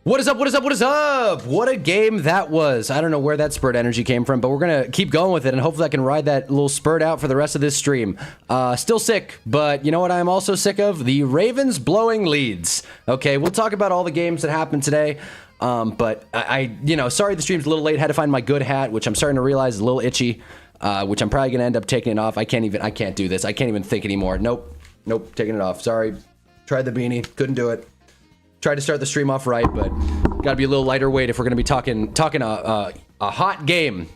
What is up? What is up? What is up? What a game that was. I don't know where that spurt energy came from, but we're going to keep going with it, and hopefully I can ride that little spurt out for the rest of this stream. Still sick, but you know what I'm also sick of? The Ravens blowing leads. Okay, we'll talk about all the games that happened today, but sorry the stream's a little late. Had to find my good hat, which I'm starting to realize is a little itchy, which I'm probably going to end up taking it off. I can't do this. I can't even think anymore. Nope, taking it off. Sorry. Tried the beanie, couldn't do it. Tried to start the stream off right, but gotta be a little lighter weight if we're gonna be talking a hot game,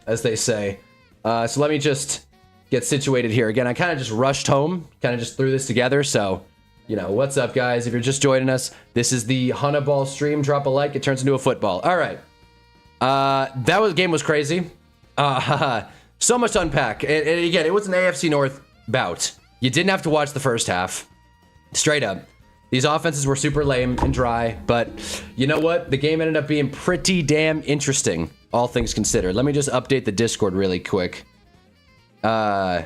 as they say. So let me just get situated here. Again, I kind of just rushed home, kind of just threw this together. So, what's up, guys? If you're just joining us, this is the Hunnaball stream. Drop a like, it turns into a football. All right. Game was crazy. So much to unpack. And again, it was an AFC North bout. You didn't have to watch the first half. Straight up. These offenses were super lame and dry, but you know what? The game ended up being pretty damn interesting, all things considered. Let me just update the Discord really quick. All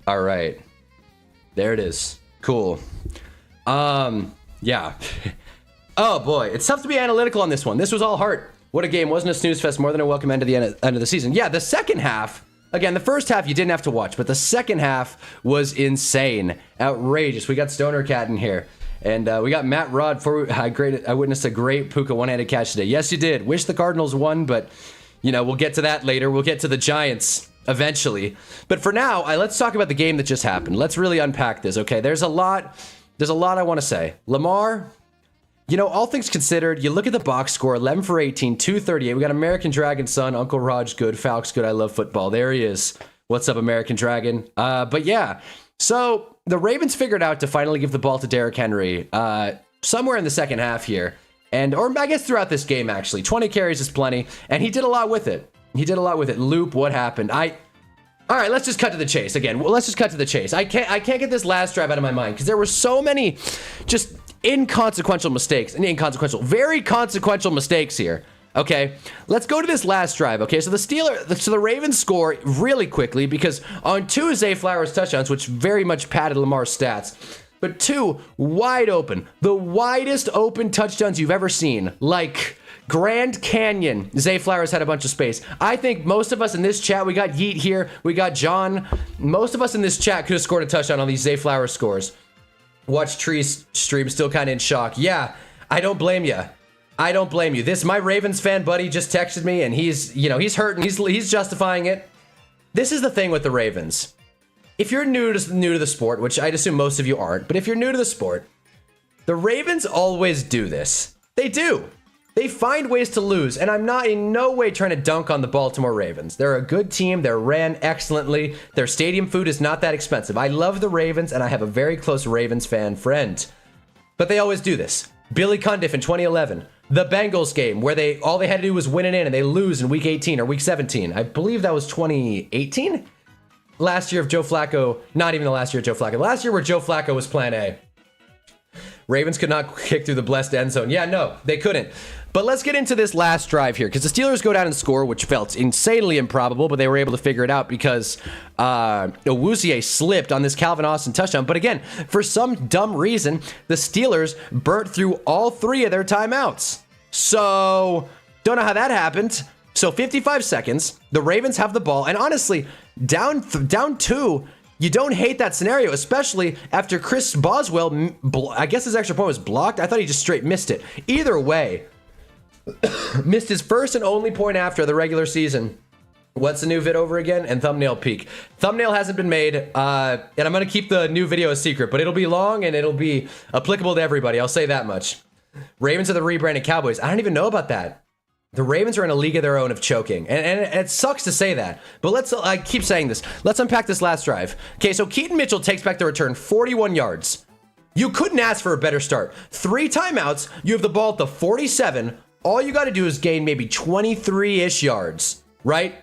right. There it is. Cool. Yeah. Oh boy, it's tough to be analytical on this one. This was all heart. What a game. Wasn't a snooze fest, more than a welcome end to the end of the season. Yeah, the second half. Again, the first half you didn't have to watch, but the second half was insane. Outrageous. We got Stoner Cat in here. And we got Matt Rod. I witnessed a great Puka one-handed catch today. Yes, you did. Wish the Cardinals won, but, we'll get to that later. We'll get to the Giants eventually. But for now, let's talk about the game that just happened. Let's really unpack this, okay? There's a lot I want to say. Lamar... all things considered, you look at the box score, 11 for 18, 238. We got American Dragon son, Uncle Raj good, Falc's good, I love football. There he is. What's up, American Dragon? But yeah, so the Ravens figured out to finally give the ball to Derrick Henry somewhere in the second half here. Or I guess throughout this game, actually. 20 carries is plenty, and he did a lot with it. Loop, what happened? All right, let's just cut to the chase again. Well, let's just cut to the chase. I can't get this last drive out of my mind because there were so many just very consequential mistakes here. Okay, let's go to this last drive. Okay, so the Ravens score really quickly because on two Zay Flowers touchdowns, which very much padded Lamar's stats, but two wide open, the widest open touchdowns you've ever seen, like Grand Canyon. Zay Flowers had a bunch of space. I think most of us in this chat, we got Yeet here, we got John. Most of us in this chat could have scored a touchdown on these Zay Flowers scores. Watch Tree's stream, still kind of in shock. Yeah, I don't blame you. My Ravens fan buddy just texted me, and he's hurting. He's justifying it. This is the thing with the Ravens. If you're new to the sport, which I'd assume most of you aren't, but if you're new to the sport, the Ravens always do this. They do. They find ways to lose, and I'm not in no way trying to dunk on the Baltimore Ravens. They're a good team. They're ran excellently. Their stadium food is not that expensive. I love the Ravens, and I have a very close Ravens fan friend. But they always do this. Billy Cundiff in 2011. The Bengals game, where all they had to do was win it in, and they lose in week 18 or week 17. I believe that was 2018? Last year of Joe Flacco. Not even the last year of Joe Flacco. Last year where Joe Flacco was plan A. Ravens could not kick through the blessed end zone. Yeah, no, they couldn't. But let's get into this last drive here, because the Steelers go down and score, which felt insanely improbable, but they were able to figure it out because Owuzie slipped on this Calvin Austin touchdown. But again, for some dumb reason, the Steelers burnt through all three of their timeouts. So, don't know how that happened. So 55 seconds, the Ravens have the ball, and honestly, down two, you don't hate that scenario, especially after Chris Boswell, I guess his extra point was blocked. I thought he just straight missed it. Either way, missed his first and only point after the regular season. What's the new vid over again? And thumbnail peak. Thumbnail hasn't been made, and I'm going to keep the new video a secret, but it'll be long and it'll be applicable to everybody. I'll say that much. Ravens are the rebranded Cowboys. I don't even know about that. The Ravens are in a league of their own of choking. And it sucks to say that. But I keep saying this. Let's unpack this last drive. Okay, so Keaton Mitchell takes back the return 41 yards. You couldn't ask for a better start. 3 timeouts. You have the ball at the 47. All you got to do is gain maybe 23-ish yards, right?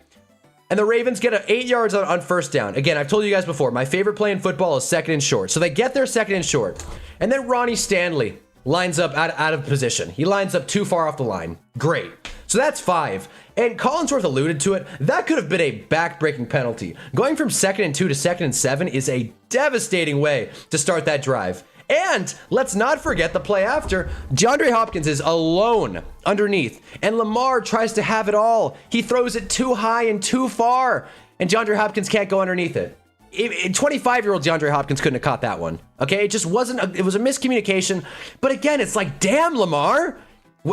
And the Ravens get 8 yards on first down. Again, I've told you guys before, my favorite play in football is second and short. So they get their second and short. And then Ronnie Stanley lines up out of position. He lines up too far off the line. Great. So that's 5. And Collinsworth alluded to it. That could have been a back-breaking penalty. Going from 2nd and 2 to 2nd and 7 is a devastating way to start that drive. And let's not forget the play after. DeAndre Hopkins is alone underneath, and Lamar tries to have it all. He throws it too high and too far, and DeAndre Hopkins can't go underneath it. 25-year-old DeAndre Hopkins couldn't have caught that one. Okay, it just wasn't. It was a miscommunication. But again, it's like, damn, Lamar,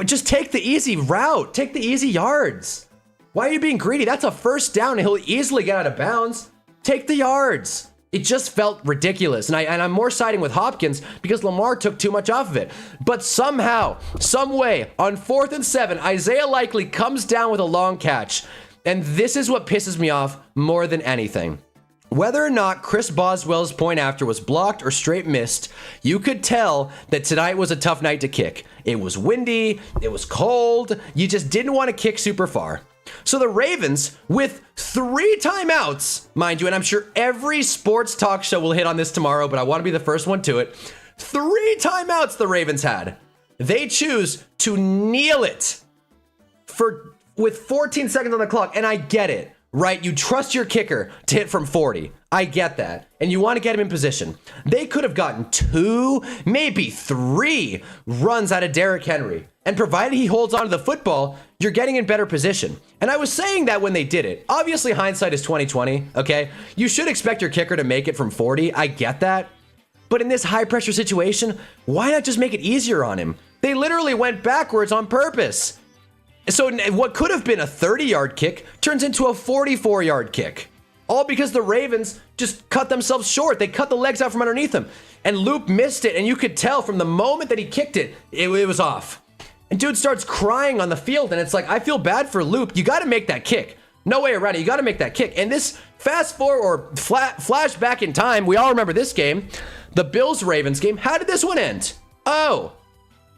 just take the easy route. Take the easy yards. Why are you being greedy? That's a first down, and he'll easily get out of bounds. Take the yards. It just felt ridiculous. And I'm more siding with Hopkins because Lamar took too much off of it. But somehow, some way, on 4th and 7, Isaiah Likely comes down with a long catch. And this is what pisses me off more than anything. Whether or not Chris Boswell's point after was blocked or straight missed, you could tell that tonight was a tough night to kick. It was windy, it was cold, you just didn't want to kick super far. So the Ravens, with 3 timeouts, mind you, and I'm sure every sports talk show will hit on this tomorrow, but I want to be the first one to it. 3 timeouts the Ravens had. They choose to kneel it with 14 seconds on the clock, and I get it, right? You trust your kicker to hit from 40. I get that. And you want to get him in position. They could have gotten 2, maybe 3 runs out of Derrick Henry. And provided he holds onto the football, you're getting in better position. And I was saying that when they did it. Obviously, hindsight is 20/20, okay? You should expect your kicker to make it from 40. I get that. But in this high-pressure situation, why not just make it easier on him? They literally went backwards on purpose. So what could have been a 30-yard kick turns into a 44-yard kick. All because the Ravens just cut themselves short. They cut the legs out from underneath them. And Loop missed it, and you could tell from the moment that he kicked it, it was off. And dude starts crying on the field, and it's like, I feel bad for Loop. You got to make that kick. No way around it. You got to make that kick. And this fast forward or flash back in time, we all remember this game, the Bills-Ravens game. How did this one end? Oh,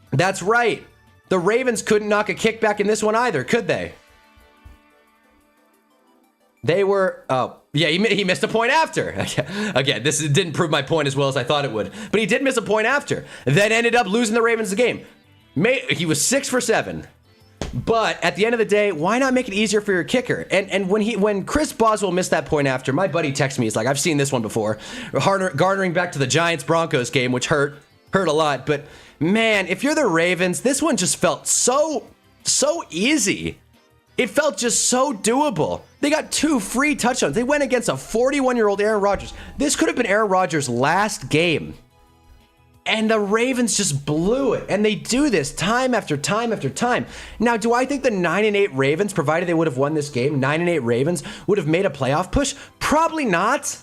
that's right. The Ravens couldn't knock a kick back in this one either, could they? They were, oh, yeah, he missed a point after. Again, this didn't prove my point as well as I thought it would. But he did miss a point after. Then ended up losing the Ravens the game. He was 6 for 7. But at the end of the day, why not make it easier for your kicker? And when Chris Boswell missed that point after, my buddy texted me. He's like, I've seen this one before. Garnering back to the Giants-Broncos game, which hurt a lot. But man, if you're the Ravens, this one just felt so easy. It felt just so doable. They got 2 free touchdowns. They went against a 41-year-old Aaron Rodgers. This could have been Aaron Rodgers' last game. And the Ravens just blew it. And they do this time after time after time. Now, do I think the 9-8 Ravens, provided they would have won this game, 9-8 Ravens would have made a playoff push? Probably not.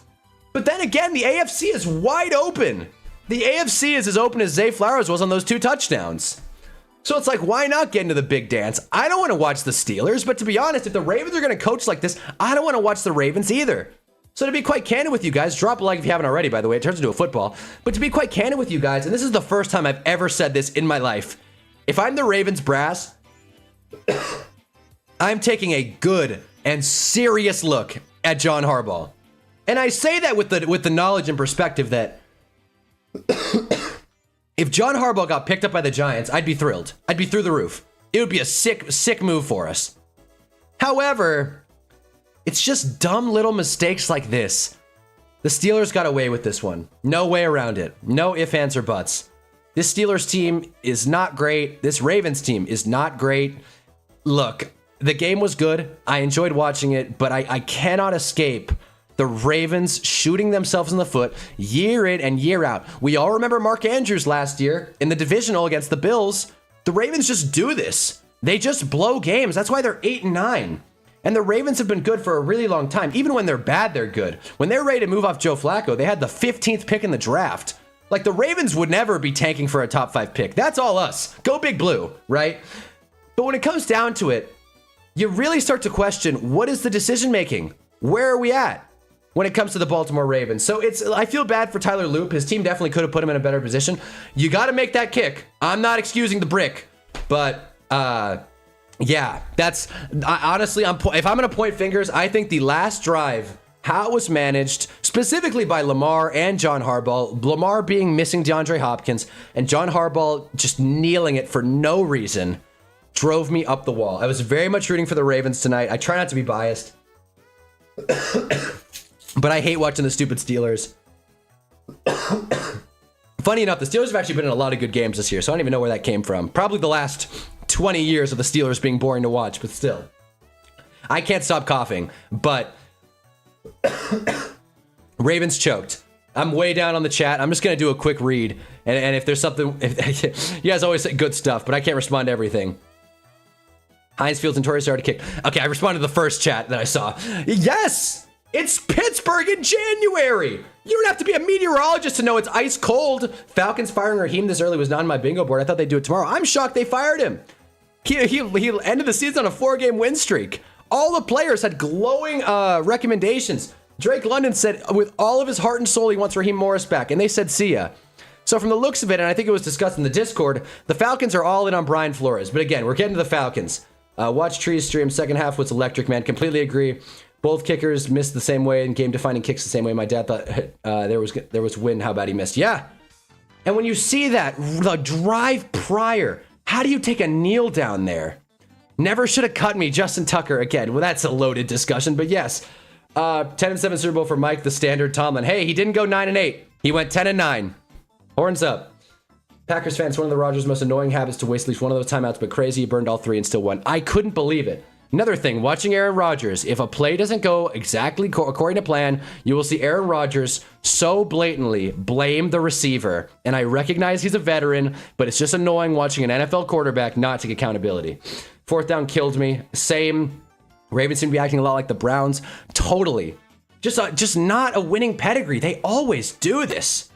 But then again, the AFC is wide open. The AFC is as open as Zay Flowers was on those 2 touchdowns. So it's like, why not get into the big dance? I don't want to watch the Steelers, but to be honest, if the Ravens are going to coach like this, I don't want to watch the Ravens either. So to be quite candid with you guys, drop a like if you haven't already, by the way. It turns into a football. But to be quite candid with you guys, and this is the first time I've ever said this in my life, if I'm the Ravens brass, I'm taking a good and serious look at John Harbaugh. And I say that with the knowledge and perspective that if John Harbaugh got picked up by the Giants, I'd be thrilled. I'd be through the roof. It would be a sick move for us. However, it's just dumb little mistakes like this. The Steelers got away with this one. No way around it. No ifs, ands, or buts. This Steelers team is not great. This Ravens team is not great. Look, the game was good. I enjoyed watching it, but I cannot escape the Ravens shooting themselves in the foot year in and year out. We all remember Mark Andrews last year in the divisional against the Bills. The Ravens just do this. They just blow games. That's why they're 8-9. And the Ravens have been good for a really long time. Even when they're bad, they're good. When they're ready to move off Joe Flacco, they had the 15th pick in the draft. Like, the Ravens would never be tanking for a top 5 pick. That's all us. Go Big Blue, right? But when it comes down to it, you really start to question, what is the decision making? Where are we at when it comes to the Baltimore Ravens? So I feel bad for Tyler Loop. His team definitely could have put him in a better position. You got to make that kick. I'm not excusing the brick, but yeah, honestly, if I'm going to point fingers, I think the last drive, how it was managed, specifically by Lamar and John Harbaugh, Lamar being missing DeAndre Hopkins, and John Harbaugh just kneeling it for no reason. drove me up the wall. I was very much rooting for the Ravens tonight. I try not to be biased, but I hate watching the stupid Steelers. Funny enough, the Steelers have actually been in a lot of good games this year, so I don't even know where that came from. Probably the last 20 years of the Steelers being boring to watch, but still. I can't stop coughing, but Ravens choked. I'm way down on the chat. I'm just going to do a quick read, and if there's something... you guys always say good stuff, but I can't respond to everything. Heinz Fields and Torrey started to kick. Okay, I responded to the first chat that I saw. Yes! It's Pittsburgh in January. You don't have to be a meteorologist to know it's ice cold. Falcons firing Raheem this early was not on my bingo board. I thought they'd do it tomorrow. I'm shocked they fired him. He ended the season on a 4-game win streak. All the players had glowing recommendations. Drake London said with all of his heart and soul he wants Raheem Morris back, and they said see ya. So from the looks of it, and I think it was discussed in the Discord, the Falcons are all in on Brian Flores. But again, we're getting to the Falcons. Watch Trees stream. Second half was electric, man. Completely agree. Both kickers missed the same way and game-defining kicks the same way. My dad thought there was wind. How bad he missed. Yeah. And when you see that, the drive prior, how do you take a kneel down there? Never should have cut me, Justin Tucker. Again, well, that's a loaded discussion, but yes. 10-7 Super Bowl for Mike, the standard Tomlin. Hey, he didn't go 9-8. He went 10-9. Horns up. Packers fans, one of the Rodgers' most annoying habits to waste at least one of those timeouts, but crazy, he burned all 3 and still won. I couldn't believe it. Another thing, watching Aaron Rodgers, if a play doesn't go exactly according to plan, you will see Aaron Rodgers so blatantly blame the receiver. And I recognize he's a veteran, but it's just annoying watching an NFL quarterback not take accountability. 4th down killed me. Same. Ravens seem to be acting a lot like the Browns. Totally. Just not a winning pedigree. They always do this.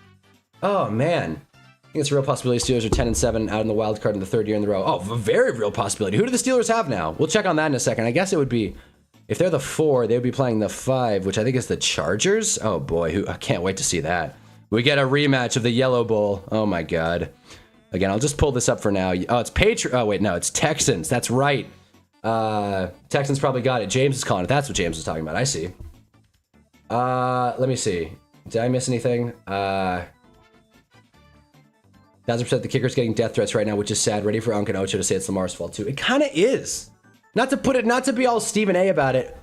Oh, man. I think it's a real possibility Steelers are 10-7 out in the wild card in the 3rd year in the row. Oh, a very real possibility. Who do the Steelers have now? We'll check on that in a second. I guess it would be, if they're the 4, they would be playing the 5, which I think is the Chargers. Oh boy, I can't wait to see that. We get a rematch of the Yellow Bowl. Oh my God. Again, I'll just pull this up for now. Oh, it's Oh wait, no, it's Texans. That's right. Texans probably got it. James is calling it. That's what James was talking about. I see. Let me see. Did I miss anything? 1,000% the kicker's getting death threats right now, which is sad. Ready for Unc and Ocho to say it's Lamar's fault too. It kind of is. Not to be all Stephen A about it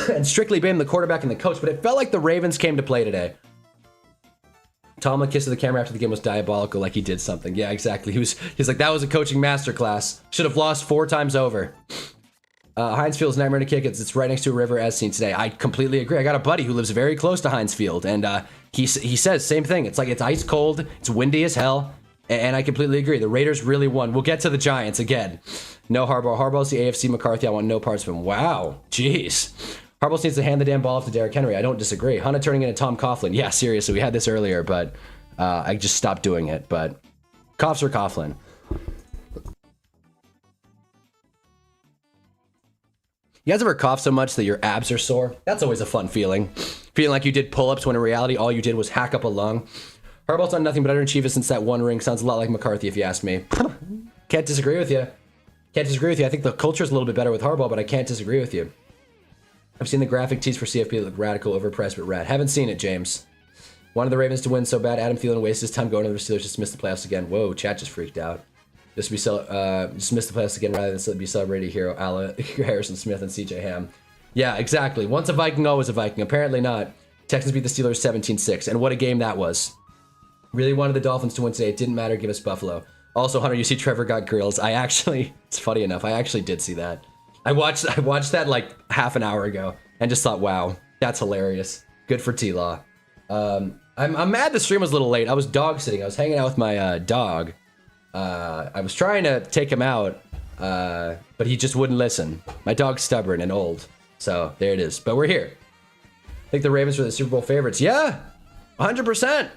and strictly blame the quarterback and the coach, but it felt like the Ravens came to play today. Tomlin kiss to the camera after the game was diabolical, like he did something. Yeah, exactly. He's like, that was a coaching masterclass. Should have lost 4 times over. Heinz Field's nightmare to kick. It's right next to a river as seen today. I completely agree. I got a buddy who lives very close to Heinz Field, and he says same thing. It's like it's ice cold, it's windy as hell, and I completely agree. The Raiders really won. We'll get to the Giants again. No Harbaugh. Harbaugh's the AFC McCarthy. I want no parts of him. Wow, jeez. Harbaugh needs to hand the damn ball off to Derrick Henry. I don't disagree. Hunter turning into Tom Coughlin. Yeah, seriously, we had this earlier, but I just stopped doing it. But coughs or Coughlin. You guys ever cough so much that your abs are sore? That's always a fun feeling. Feeling like you did pull-ups when in reality all you did was hack up a lung. Harbaugh's done nothing but underachieve since that one ring. Sounds a lot like McCarthy if you ask me. Can't disagree with you. Can't disagree with you. I think the culture's a little bit better with Harbaugh, but I can't disagree with you. I've seen the graphic tees for CFP that look radical, overpriced, but rad. Haven't seen it, James. Wanted the Ravens to win so bad. Adam Thielen wastes his time going to the Steelers just to miss the playoffs again. Whoa, chat just freaked out. Just miss the playoffs again rather than be celebrated hero a la Harrison Smith and CJ Ham. Yeah, exactly. Once a Viking, always a Viking. Apparently not. Texans beat the Steelers 17-6, and what a game that was. Really wanted the Dolphins to win today. It didn't matter. Give us Buffalo. Also, Hunter, you see Trevor got grills. It's funny enough. I actually did see that. I watched that like half an hour ago and just thought, wow, that's hilarious. Good for T-Law. I'm mad the stream was a little late. I was dog sitting. I was hanging out with my dog. I was trying to take him out, but he just wouldn't listen. My dog's stubborn and old, so there it is. But we're here. I think the Ravens were the Super Bowl favorites. Yeah, 100%.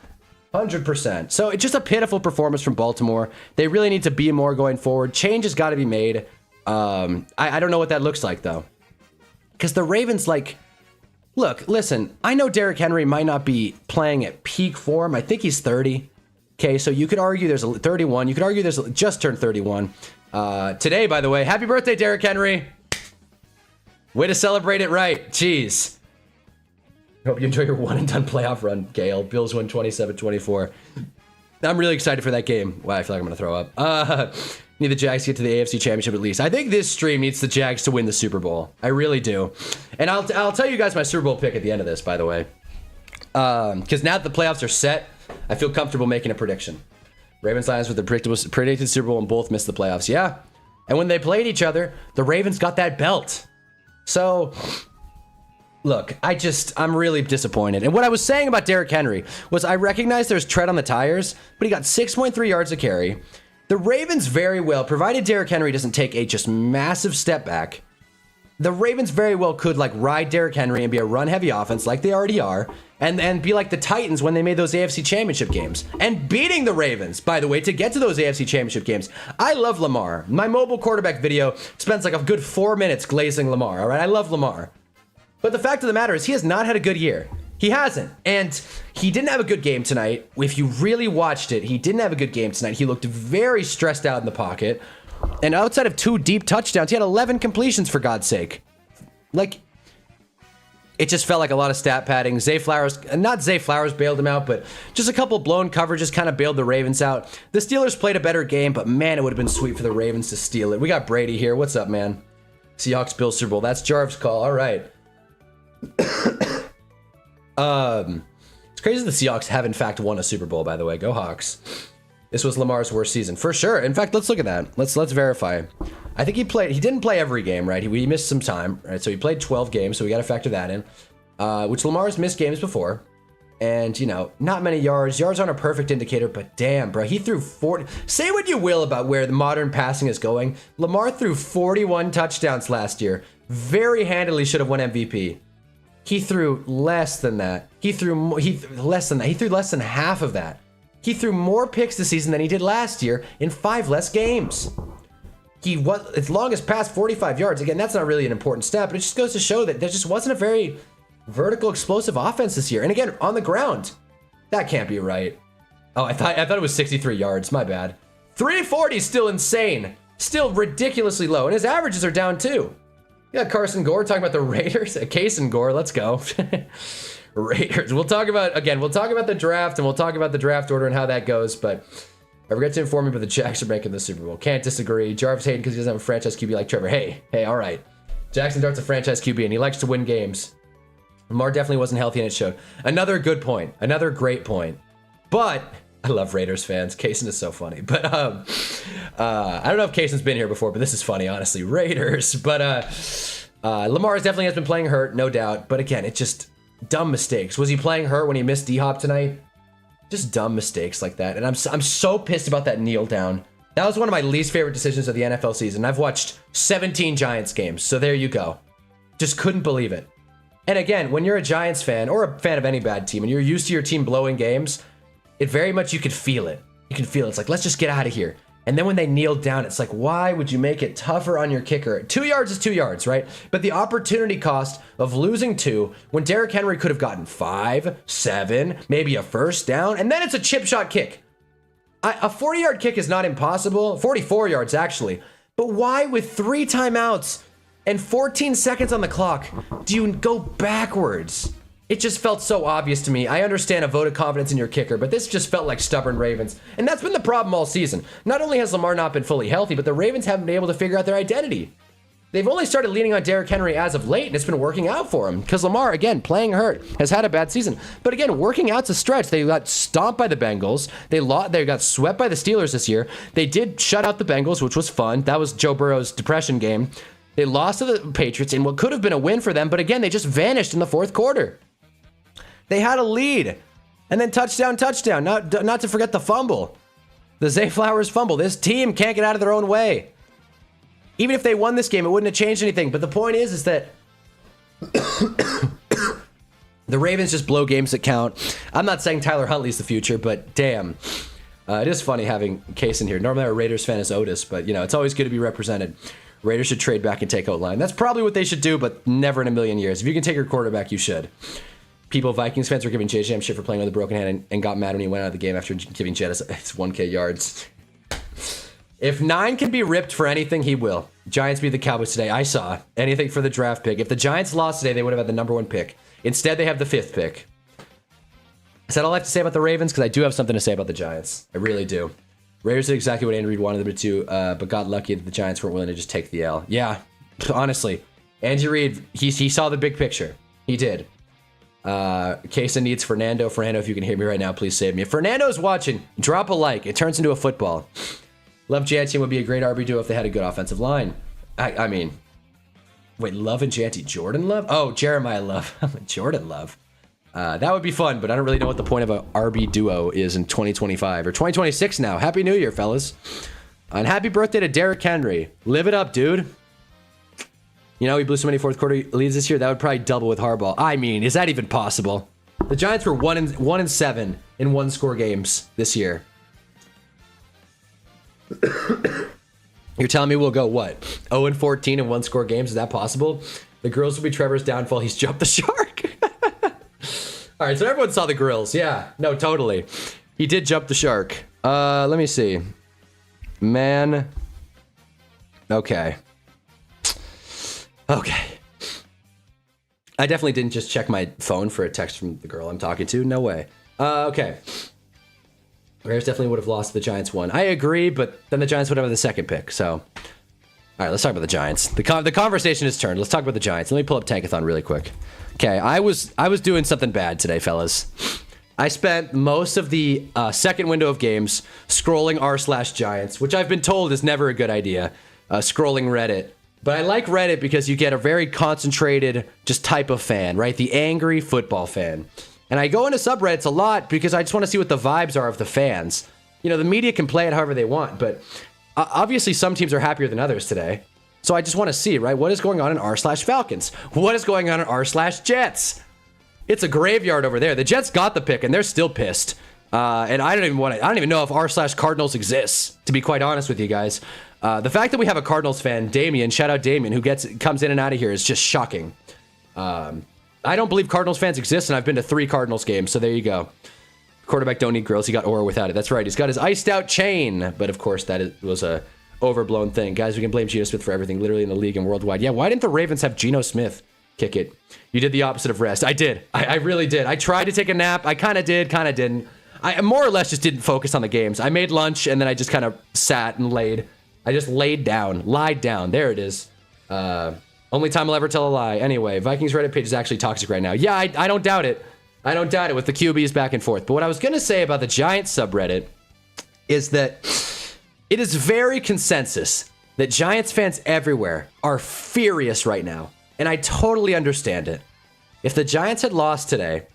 100%. So it's just a pitiful performance from Baltimore. They really need to be more going forward. Change has got to be made. I don't know what that looks like, though. Because the Ravens, look, listen, I know Derrick Henry might not be playing at peak form. I think he's 30. Okay, so you could argue there's a 31. You could argue there's just turned 31. Today, by the way, happy birthday, Derrick Henry. Way to celebrate it right. Jeez. Hope you enjoy your one and done playoff run, Gale. Bills win 27-24. I'm really excited for that game. Wow, I feel like I'm going to throw up. Need the Jags to get to the AFC Championship at least. I think this stream needs the Jags to win the Super Bowl. I really do. And I'll tell you guys my Super Bowl pick at the end of this, by the way. Because now that the playoffs are set, I feel comfortable making a prediction. Ravens Lions with the predicted Super Bowl and both missed the playoffs. Yeah. And when they played each other, the Ravens got that belt. So, look, I'm really disappointed. And what I was saying about Derrick Henry was I recognize there's tread on the tires, but he got 6.3 yards a carry. The Ravens very well, provided Derrick Henry doesn't take a just massive step back, the Ravens very well could like ride Derrick Henry and be a run-heavy offense like they already are, and be like the Titans when they made those AFC Championship games. And beating the Ravens, by the way, to get to those AFC Championship games. I love Lamar. My mobile quarterback video spends like a good 4 minutes glazing Lamar, all right? I love Lamar. But the fact of the matter is he has not had a good year. He hasn't. And he didn't have a good game tonight. If you really watched it, he didn't have a good game tonight. He looked very stressed out in the pocket. And outside of 2 deep touchdowns, he had 11 completions, for God's sake. Like, it just felt like a lot of stat padding. Zay Flowers bailed him out, but just a couple blown coverages kind of bailed the Ravens out. The Steelers played a better game, but man, it would have been sweet for the Ravens to steal it. We got Brady here. What's up, man? Seahawks Bills Super Bowl. That's Jarv's call. All right. It's crazy the Seahawks have in fact won a Super Bowl, by the way. Go Hawks. This was Lamar's worst season for sure. In fact, let's look at that. Let's verify. I think he didn't play every game, right? He missed some time, right? So he played 12 games, so we got to factor that in. Which Lamar's missed games before. And, you know, not many yards. Yards aren't a perfect indicator, but damn, bro. He threw 40. Say what you will about where the modern passing is going. Lamar threw 41 touchdowns last year. Very handily should have won MVP. He threw less than that. He threw less than that. He threw less than half of that. He threw more picks this season than he did last year in 5 less games. His longest pass, 45 yards. Again, that's not really an important stat, but it just goes to show that there just wasn't a very vertical, explosive offense this year. And again, on the ground, that can't be right. Oh, I thought it was 63 yards. My bad. 340 is still insane. Still ridiculously low, and his averages are down too. You got Carson Gore talking about the Raiders. Case and Gore, let's go. Raiders. We'll talk about the draft, and we'll talk about the draft order and how that goes, but I forget to inform you, but the Jags are making the Super Bowl. Can't disagree. Jarvis hating because he doesn't have a franchise QB like Trevor. Hey, all right. Jackson Dart's a franchise QB, and he likes to win games. Lamar definitely wasn't healthy, and it showed. Another good point. Another great point. But I love Raiders fans. Kaysen is so funny. But I don't know if Kaysen's been here before, but this is funny, honestly. Raiders. But Lamar definitely has been playing hurt, no doubt. But again, it's just dumb mistakes. Was he playing hurt when he missed D-Hop tonight? Just dumb mistakes like that. And I'm so pissed about that kneel down. That was one of my least favorite decisions of the NFL season. I've watched 17 Giants games, so there you go. Just couldn't believe it. And again, when you're a Giants fan or a fan of any bad team and you're used to your team blowing games, it very much, you could feel it. You can feel it. It's like, let's just get out of here. And then when they kneeled down, it's like, why would you make it tougher on your kicker? 2 yards is 2 yards, right? But the opportunity cost of losing 2 when Derrick Henry could have gotten 5, 7, maybe a first down, and then it's a chip shot kick. A 40-yard kick is not impossible. 44 yards, actually. But why, with 3 timeouts and 14 seconds on the clock, do you go backwards? It just felt so obvious to me. I understand a vote of confidence in your kicker, but this just felt like stubborn Ravens. And that's been the problem all season. Not only has Lamar not been fully healthy, but the Ravens haven't been able to figure out their identity. They've only started leaning on Derrick Henry as of late, and it's been working out for him. Because Lamar, again, playing hurt, has had a bad season. But again, working out's a stretch. They got stomped by the Bengals. They got swept by the Steelers this year. They did shut out the Bengals, which was fun. That was Joe Burrow's depression game. They lost to the Patriots in what could have been a win for them, but again, they just vanished in the fourth quarter. They had a lead, and then touchdown. Not to forget the fumble. The Zay Flowers fumble. This team can't get out of their own way. Even if they won this game, it wouldn't have changed anything. But the point is that the Ravens just blow games that count. I'm not saying Tyler Huntley's the future, but damn. It is funny having Case in here. Normally our Raiders fan is Otis, but, you know, it's always good to be represented. Raiders should trade back and take O-line. That's probably what they should do, but never in a million years. If you can take your quarterback, you should. People, Vikings fans were giving JJM shit for playing with a broken hand and got mad when he went out of the game after giving Jett his 1K yards. If 9 can be ripped for anything, he will. Giants beat the Cowboys today. I saw anything for the draft pick. If the Giants lost today, they would have had the #1 pick. Instead, they have the 5th pick. Is that all I have to say about the Ravens? Because I do have something to say about the Giants. I really do. Raiders did exactly what Andy Reid wanted them to do, but got lucky that the Giants weren't willing to just take the L. Yeah, honestly. Andy Reid, he saw the big picture. He did. Kaysen needs Fernando. Fernando, if you can hear me right now, please save me. If Fernando's watching, drop a like. It turns into a football. Love Janty would be a great RB duo if they had a good offensive line. I mean, wait, Love and Janty. Jordan Love? Oh, Jeremiah Love. Jordan Love. That would be fun, but I don't really know what the point of a RB duo is in 2025 or 2026 now. Happy New Year, fellas. And happy birthday to Derrick Henry. Live it up, dude. You know, he blew so many fourth quarter leads this year, that would probably double with Harbaugh. I mean, is that even possible? The Giants were 1-7 in one-score games this year. You're telling me we'll go, what, 0-14 in one-score games? Is that possible? The Grills will be Trevor's downfall. He's jumped the shark. All right, so everyone saw the Grills. Yeah, no, totally. He did jump the shark. Let me see. Man. Okay. I definitely didn't just check my phone for a text from the girl I'm talking to. No way. Okay. Raiders definitely would have lost the Giants one. I agree, but then the Giants would have the second pick. So, all right, let's talk about the Giants. The conversation has turned. Let's talk about the Giants. Let me pull up Tankathon really quick. Okay, I was doing something bad today, fellas. I spent most of the second window of games scrolling r/Giants, which I've been told is never a good idea. Scrolling Reddit. But I like Reddit because you get a very concentrated just type of fan, right? The angry football fan. And I go into subreddits a lot because I just want to see what the vibes are of the fans. You know, the media can play it however they want, but obviously some teams are happier than others today. So I just want to see, right? What is going on in r/Falcons? What is going on in r/Jets? It's a graveyard over there. The Jets got the pick and they're still pissed. And I don't even know if r/Cardinals exists, to be quite honest with you guys. The fact that we have a Cardinals fan, Damien, shout out Damien, who comes in and out of here is just shocking. I don't believe Cardinals fans exist, and I've been to 3 Cardinals games, so there you go. Quarterback don't need grills. He got Aura without it. That's right. He's got his iced out chain, but of course was a overblown thing. Guys, we can blame Geno Smith for everything, literally in the league and worldwide. Yeah, why didn't the Ravens have Geno Smith kick it? You did the opposite of rest. I did. I really did. I tried to take a nap. I kind of did, kind of didn't. I more or less just didn't focus on the games. I made lunch, and then I just kind of sat and laid. I just lied down. There it is. Only time I'll ever tell a lie. Anyway, Vikings Reddit page is actually toxic right now. Yeah, I don't doubt it. I don't doubt it with the QBs back and forth. But what I was going to say about the Giants subreddit is that it is very consensus that Giants fans everywhere are furious right now. And I totally understand it. If the Giants had lost today,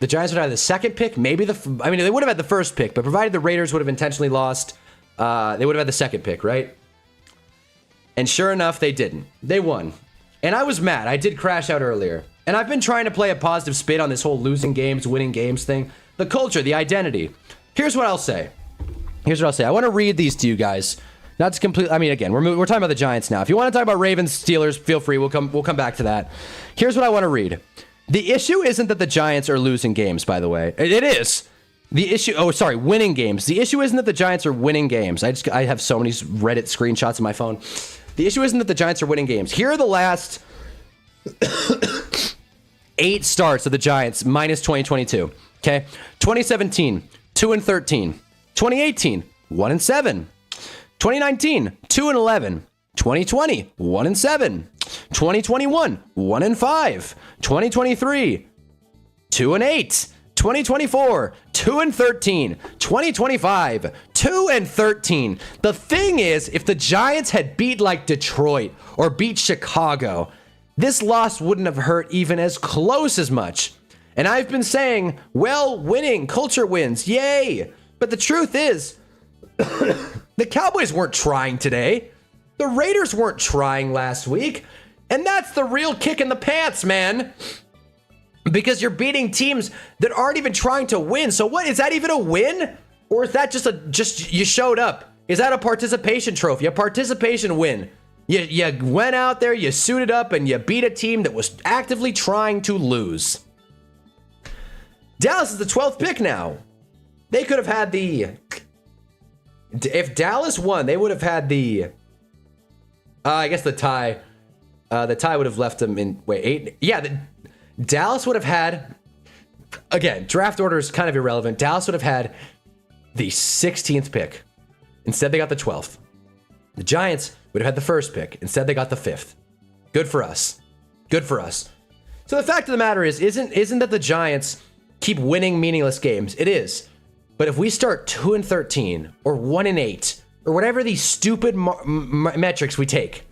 the Giants would have the second pick, they would have had the first pick, but provided the Raiders would have intentionally lost, they would have had the second pick, right? And sure enough, they didn't. They won. And I was mad. I did crash out earlier. And I've been trying to play a positive spin on this whole losing games, winning games thing. The culture, the identity. Here's what I'll say. I want to read these to you guys. Not to complete. I mean, again, we're talking about the Giants now. If you want to talk about Ravens, Steelers, feel free. We'll come back to that. Here's what I want to read. The issue isn't that the Giants are losing games, by the way. It is. The issue, winning games. The issue isn't that the Giants are winning games. I have so many Reddit screenshots on my phone. The issue isn't that the Giants are winning games. Here are the last 8 starts of the Giants minus 2022. Okay, 2017, 2-13. 2018, 1-7. 2019, 2-11. 2020, 1-7. 2021, 1-5. 2023, 2-8. 2024, 2-13. 2025, 2-13. The thing is, if the Giants had beat like Detroit or beat Chicago, this loss wouldn't have hurt even as close as much. And I've been saying, well, winning, culture wins, yay. But the truth is, the Cowboys weren't trying today. The Raiders weren't trying last week. And that's the real kick in the pants, man. Because you're beating teams that aren't even trying to win. So what, is that even a win? Or is that just you showed up? Is that a participation trophy, a participation win? You went out there, you suited up, and you beat a team that was actively trying to lose. Dallas is the 12th pick now. They could have had if Dallas won, they would have had I guess the tie. The tie would have left them in, 8? Yeah, Dallas would have had again, draft order is kind of irrelevant. Dallas would have had the 16th pick. Instead, they got the 12th. The Giants would have had the first pick. Instead, they got the 5th. Good for us. Good for us. So the fact of the matter is, isn't that the Giants keep winning meaningless games? It is. But if we start 2-13 or 1-8 or whatever these stupid metrics we take,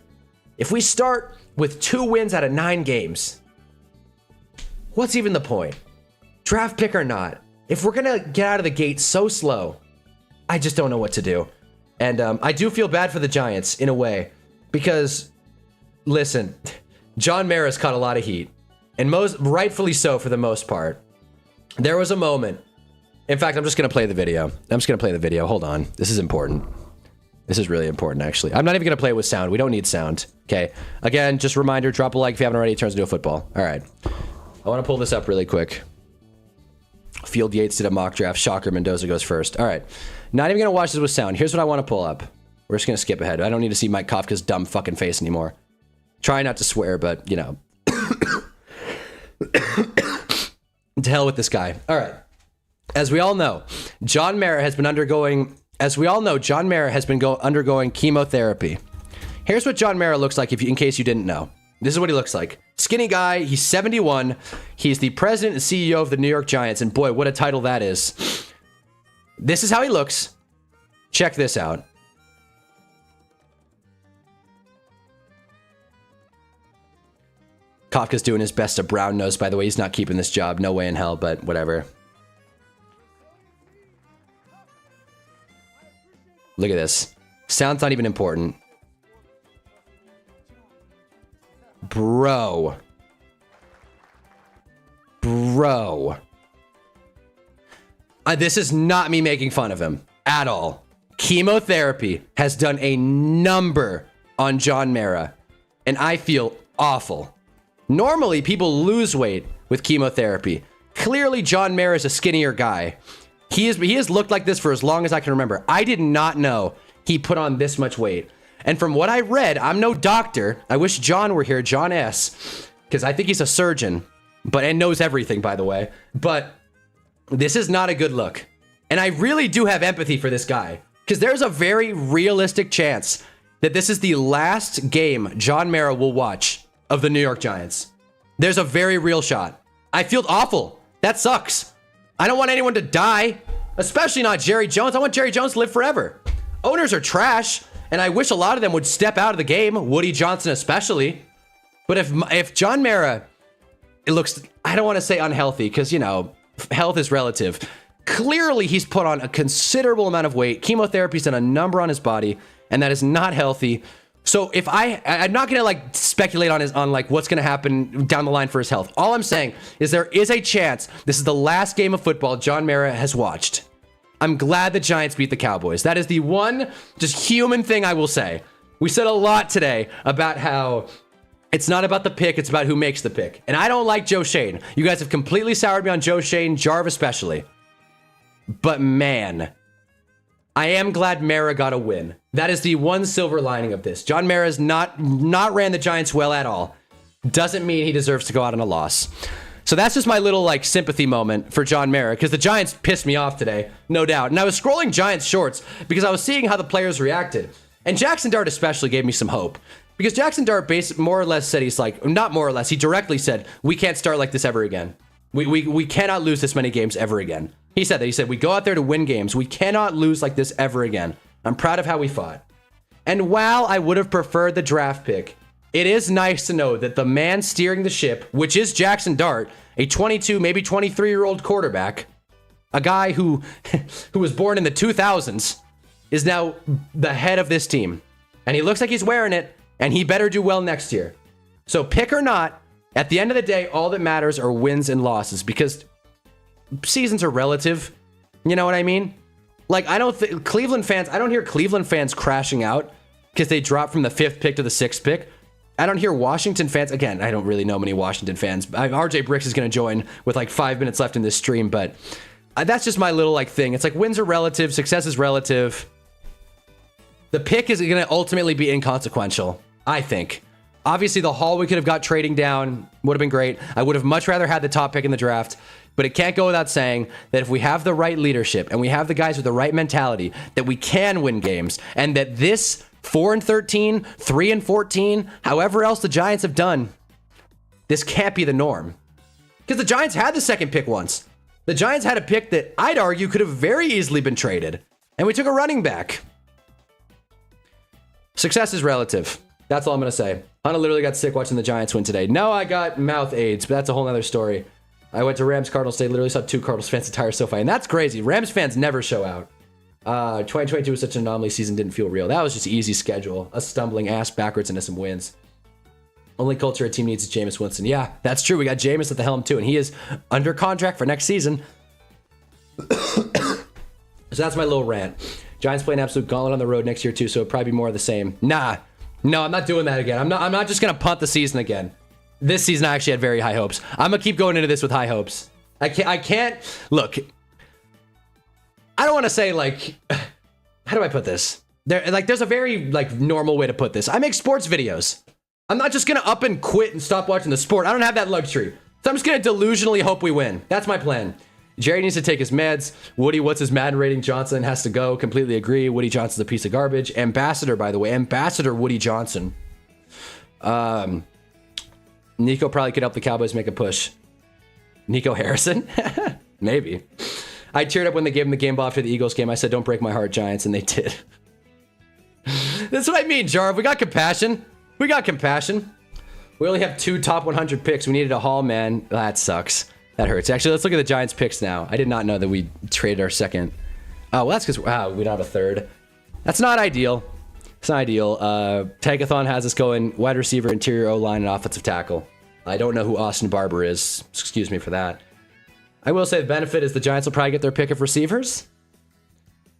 if we start with 2 wins out of 9 games, what's even the point? Draft pick or not, if we're going to get out of the gate so slow, I just don't know what to do. And I do feel bad for the Giants in a way because, listen, John Mara's caught a lot of heat, and rightfully so for the most part. There was a moment. In fact, I'm just going to play the video. Hold on. This is important. This is really important, actually. I'm not even going to play it with sound. We don't need sound. Okay. Again, just a reminder, drop a like if you haven't already. It turns into a football. All right. I want to pull this up really quick. Field Yates did a mock draft. Shocker, Mendoza goes first. All right. Not even going to watch this with sound. Here's what I want to pull up. We're just going to skip ahead. I don't need to see Mike Kafka's dumb fucking face anymore. Try not to swear, but, you know. To hell with this guy. All right. As we all know, John Mara has been undergoing chemotherapy. Here's what John Mara looks like in case you didn't know. This is what he looks like. Skinny guy. He's 71. He's the president and CEO of the New York Giants. And boy, what a title that is. This is how he looks. Check this out. Kafka's doing his best to brown nose, by the way. He's not keeping this job. No way in hell, but whatever. Look at this. Sound's not even important. Bro. This is not me making fun of him at all. Chemotherapy has done a number on John Mara, and I feel awful. Normally, people lose weight with chemotherapy. Clearly, John Mara is a skinnier guy. He has looked like this for as long as I can remember. I did not know he put on this much weight. And from what I read, I'm no doctor. I wish John were here, John S., because I think he's a surgeon, and knows everything, by the way. But this is not a good look. And I really do have empathy for this guy, because there's a very realistic chance that this is the last game John Mara will watch of the New York Giants. There's a very real shot. I feel awful. That sucks. I don't want anyone to die, especially not Jerry Jones. I want Jerry Jones to live forever. Owners are trash, and I wish a lot of them would step out of the game, Woody Johnson especially. But if John Mara, it looks, I don't want to say unhealthy, because, you know, health is relative. Clearly, he's put on a considerable amount of weight. Chemotherapy's done a number on his body, and that is not healthy. So if I'm not going to like speculate on like what's going to happen down the line for his health. All I'm saying is there is a chance this is the last game of football John Mara has watched. I'm glad the Giants beat the Cowboys. That is the one just human thing I will say. We said a lot today about how it's not about the pick, it's about who makes the pick. And I don't like Joe Shane. You guys have completely soured me on Joe Shane, Jarv especially. But man, I am glad Mara got a win. That is the one silver lining of this. John Mara has not ran the Giants well at all. Doesn't mean he deserves to go out on a loss. So that's just my little like sympathy moment for John Mara, because the Giants pissed me off today, no doubt. And I was scrolling Giants shorts because I was seeing how the players reacted. And Jackson Dart especially gave me some hope. Because Jackson Dart more or less said, he's like, not more or less, he directly said, we can't start like this ever again. We cannot lose this many games ever again. He said that. He said, we go out there to win games. We cannot lose like this ever again. I'm proud of how we fought. And while I would have preferred the draft pick, it is nice to know that the man steering the ship, which is Jackson Dart, a 22, maybe 23-year-old quarterback, a guy who was born in the 2000s, is now the head of this team. And he looks like he's wearing it, and he better do well next year. So pick or not, at the end of the day, all that matters are wins and losses, because seasons are relative. You know what I mean? Like, I don't hear Cleveland fans crashing out because they dropped from the 5th pick to the 6th pick. I don't hear Washington fans. Again, I don't really know many Washington fans. RJ Bricks is going to join with like 5 minutes left in this stream, but that's just my little like thing. It's like wins are relative, success is relative. The pick is going to ultimately be inconsequential, I think. Obviously, the haul we could have got trading down would have been great. I would have much rather had the top pick in the draft. But it can't go without saying that if we have the right leadership and we have the guys with the right mentality, that we can win games, and that this 4-13, 3-14, however else the Giants have done, this can't be the norm. Because the Giants had the second pick once. The Giants had a pick that I'd argue could have very easily been traded. And we took a running back. Success is relative. That's all I'm going to say. Hunter literally got sick watching the Giants win today. No, I got mouth AIDS, but that's a whole other story. I went to Rams Cardinals State, literally saw 2 Cardinals fans entire SoFi, and that's crazy. Rams fans never show out. 2022 was such an anomaly season, didn't feel real. That was just easy schedule. Us stumbling ass backwards into some wins. Only culture a team needs is Jameis Winston. Yeah, that's true. We got Jameis at the helm too, and he is under contract for next season. So that's my little rant. Giants play an absolute gauntlet on the road next year too, so it'll probably be more of the same. No, I'm not doing that again. I'm not just gonna punt the season again. This season I actually had very high hopes. I'm gonna keep going into this with high hopes. I can't look. I don't want to say like, how do I put this? There's a very like normal way to put this. I make sports videos. I'm not just gonna up and quit and stop watching the sport. I don't have that luxury. So I'm just gonna delusionally hope we win. That's my plan. Jerry needs to take his meds. Woody, what's his Madden rating? Johnson has to go. Completely agree. Woody Johnson's a piece of garbage. Ambassador, by the way. Ambassador Woody Johnson. Nico probably could help the Cowboys make a push. Nico Harrison? Maybe. I teared up when they gave him the game ball after the Eagles game. I said, don't break my heart, Giants, and they did. That's what I mean, Jarv. We got compassion. We got compassion. We only have 2 top 100 picks. We needed a haul, man. That sucks. That hurts. Actually, let's look at the Giants picks now. I did not know that we traded our second. Oh, well, that's because we don't have a third. That's not ideal. It's not ideal. Tagathon has us going wide receiver, interior O-line, and offensive tackle. I don't know who Austin Barber is. Excuse me for that. I will say the benefit is the Giants will probably get their pick of receivers.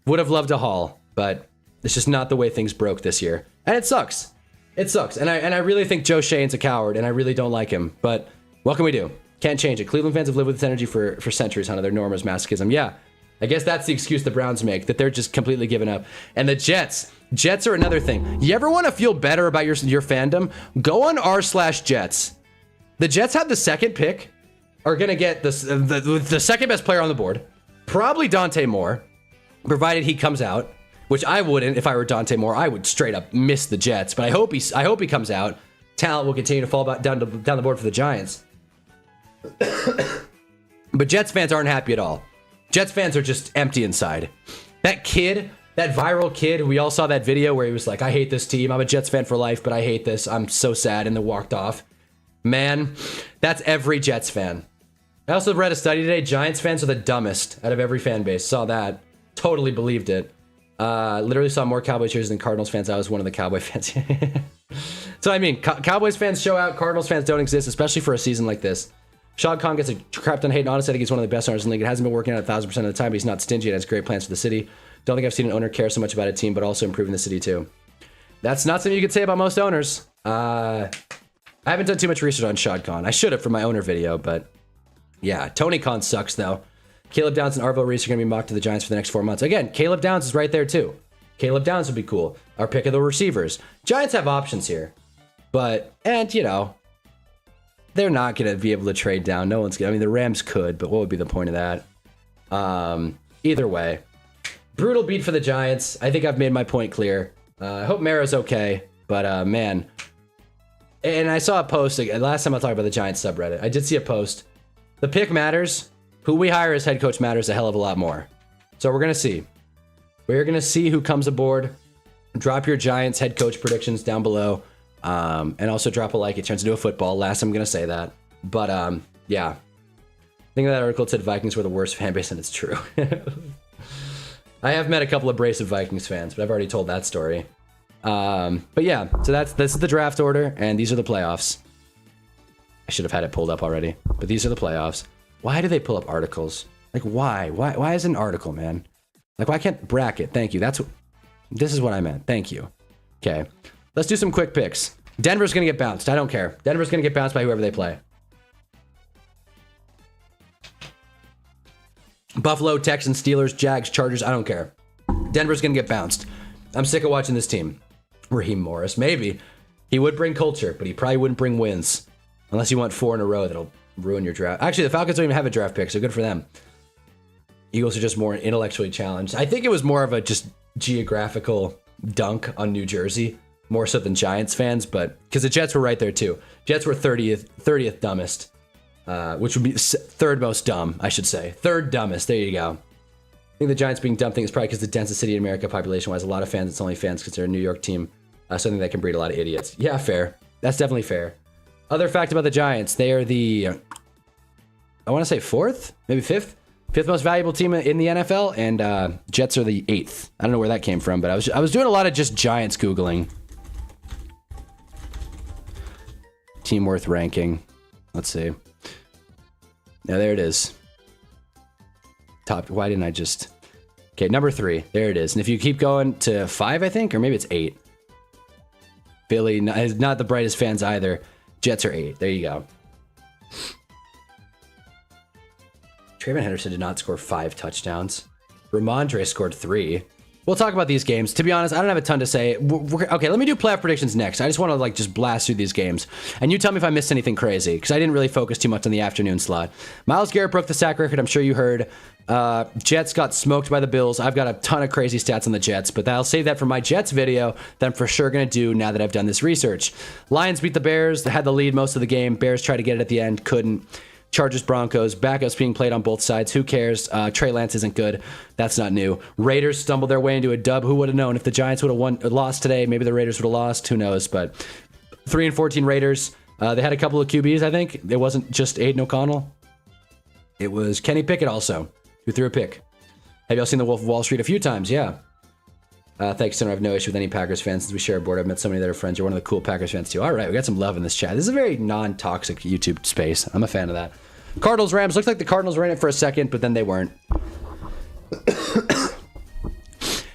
Would have loved a haul, but it's just not the way things broke this year. And it sucks. It sucks. And I really think Joe Shane's a coward, and I really don't like him. But what can we do? Can't change it. Cleveland fans have lived with this energy for centuries, Hunter. Their norm is masochism. Yeah, I guess that's the excuse the Browns make, that they're just completely giving up. And the Jets are another thing. You ever want to feel better about your fandom? Go on r/Jets. The Jets have the second pick, are going to get the second best player on the board, probably Dante Moore, provided he comes out, which I wouldn't if I were Dante Moore. I would straight up miss the Jets, but I hope he comes out. Talent will continue to fall down the board for the Giants. But Jets fans aren't happy at all. Jets fans are just empty inside. That kid, that viral kid, we all saw that video where he was like, I hate this team. I'm a Jets fan for life, but I hate this. I'm so sad, and then walked off. Man, that's every Jets fan. I also read a study today. Giants fans are the dumbest out of every fan base. Saw that. Totally believed it. Literally saw more Cowboys cheers than Cardinals fans. I was one of the Cowboy fans. So, I mean, Cowboys fans show out. Cardinals fans don't exist, especially for a season like this. Shad Khan gets a crap ton of hate, and honestly, I think he's one of the best owners in the league. It hasn't been working out 1,000% of the time, but he's not stingy and has great plans for the city. Don't think I've seen an owner care so much about a team, but also improving the city too. That's not something you could say about most owners. I haven't done too much research on Shad Khan. I should have for my owner video, but yeah. Tony Khan sucks, though. Caleb Downs and Arvo Reese are going to be mocked to the Giants for the next 4 months. Again, Caleb Downs is right there too. Caleb Downs would be cool. Our pick of the receivers. Giants have options here. But, and you know, they're not going to be able to trade down. No one's going to. I mean, the Rams could, but what would be the point of that? Either way. Brutal beat for the Giants. I think I've made my point clear. I hope Mara's okay. But, man. And I saw a post. Last time I talked about the Giants subreddit. I did see a post. The pick matters. Who we hire as head coach matters a hell of a lot more. So we're going to see. We're going to see who comes aboard. Drop your Giants head coach predictions down below. And also drop a like. It turns into a football. Last I'm going to say that. But, yeah. I think that article said Vikings were the worst fan base, and it's true. I have met a couple of abrasive Vikings fans, but I've already told that story. But yeah, so this is the draft order, and these are the playoffs. I should have had it pulled up already, but these are the playoffs. Why do they pull up articles? Like, why? Why is it an article, man? Like, why can't bracket? Thank you. This is what I meant. Thank you. Okay. Let's do some quick picks. Denver's going to get bounced. I don't care. Denver's going to get bounced by whoever they play. Buffalo, Texans, Steelers, Jags, Chargers. I don't care. Denver's going to get bounced. I'm sick of watching this team. Raheem Morris, maybe. He would bring culture, but he probably wouldn't bring wins. Unless you want 4 in a row that'll ruin your draft. Actually, the Falcons don't even have a draft pick, so good for them. Eagles are just more intellectually challenged. I think it was more of a just geographical dunk on New Jersey, more so than Giants fans, but because the Jets were right there too. Jets were 30th dumbest, which would be third most dumb, I should say. Third dumbest. There you go. I think the Giants being dumb thing is probably because the densest city in America population-wise, a lot of fans, it's only fans because they're a New York team. Something that can breed a lot of idiots. Yeah, fair. That's definitely fair. Other fact about the Giants, they are the, I want to say fourth, maybe fifth most valuable team in the NFL, and Jets are the 8th. I don't know where that came from, but I was doing a lot of just Giants Googling. Team worth ranking. Let's see. Now there it is. Top. Why didn't I just? Okay, number 3. There it is. And if you keep going to 5, I think, or maybe it's 8. Philly is not the brightest fans either. Jets are 8. There you go. Trayvon Henderson did not score 5 touchdowns. Ramondre scored 3. We'll talk about these games. To be honest, I don't have a ton to say. Okay, let me do playoff predictions next. I just want to just blast through these games. And you tell me if I missed anything crazy, because I didn't really focus too much on the afternoon slot. Myles Garrett broke the sack record. I'm sure you heard. Jets got smoked by the Bills. I've got a ton of crazy stats on the Jets, but I'll save that for my Jets video that I'm for sure going to do now that I've done this research. Lions beat the Bears. They had the lead most of the game. Bears tried to get it at the end. Couldn't. Chargers, Broncos, backups being played on both sides. Who cares? Trey Lance isn't good. That's not new. Raiders stumbled their way into a dub. Who would have known? If the Giants would have lost today, maybe the Raiders would have lost. Who knows? But 3-14 Raiders. They had a couple of QBs, I think. It wasn't just Aiden O'Connell. It was Kenny Pickett also, who threw a pick. Have y'all seen The Wolf of Wall Street? A few times, yeah. Thanks, Senator. I have no issue with any Packers fans since we share a board. I've met so many that are friends. You're one of the cool Packers fans, too. All right, we got some love in this chat. This is a very non-toxic YouTube space. I'm a fan of that. Cardinals, Rams. Looked like the Cardinals were in it for a second, but then they weren't.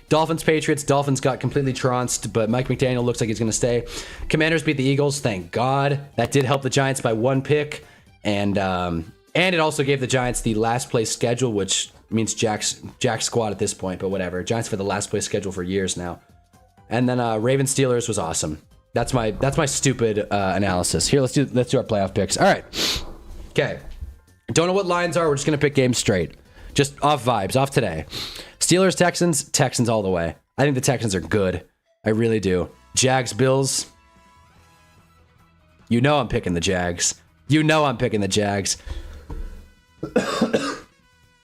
Dolphins, Patriots. Dolphins got completely trounced, but Mike McDaniel looks like he's going to stay. Commanders beat the Eagles. Thank God. That did help the Giants by 1 pick. And it also gave the Giants the last place schedule, which means Jack's squad at this point, but whatever. Giants for the last place schedule for years now. And then Ravens Steelers was awesome. That's my stupid analysis. Here, let's do our playoff picks. All right. Okay. Don't know what lines are. We're just going to pick games straight. Just off vibes, off today. Steelers, Texans, Texans all the way. I think the Texans are good. I really do. Jags, Bills. You know I'm picking the Jags. You know I'm picking the Jags.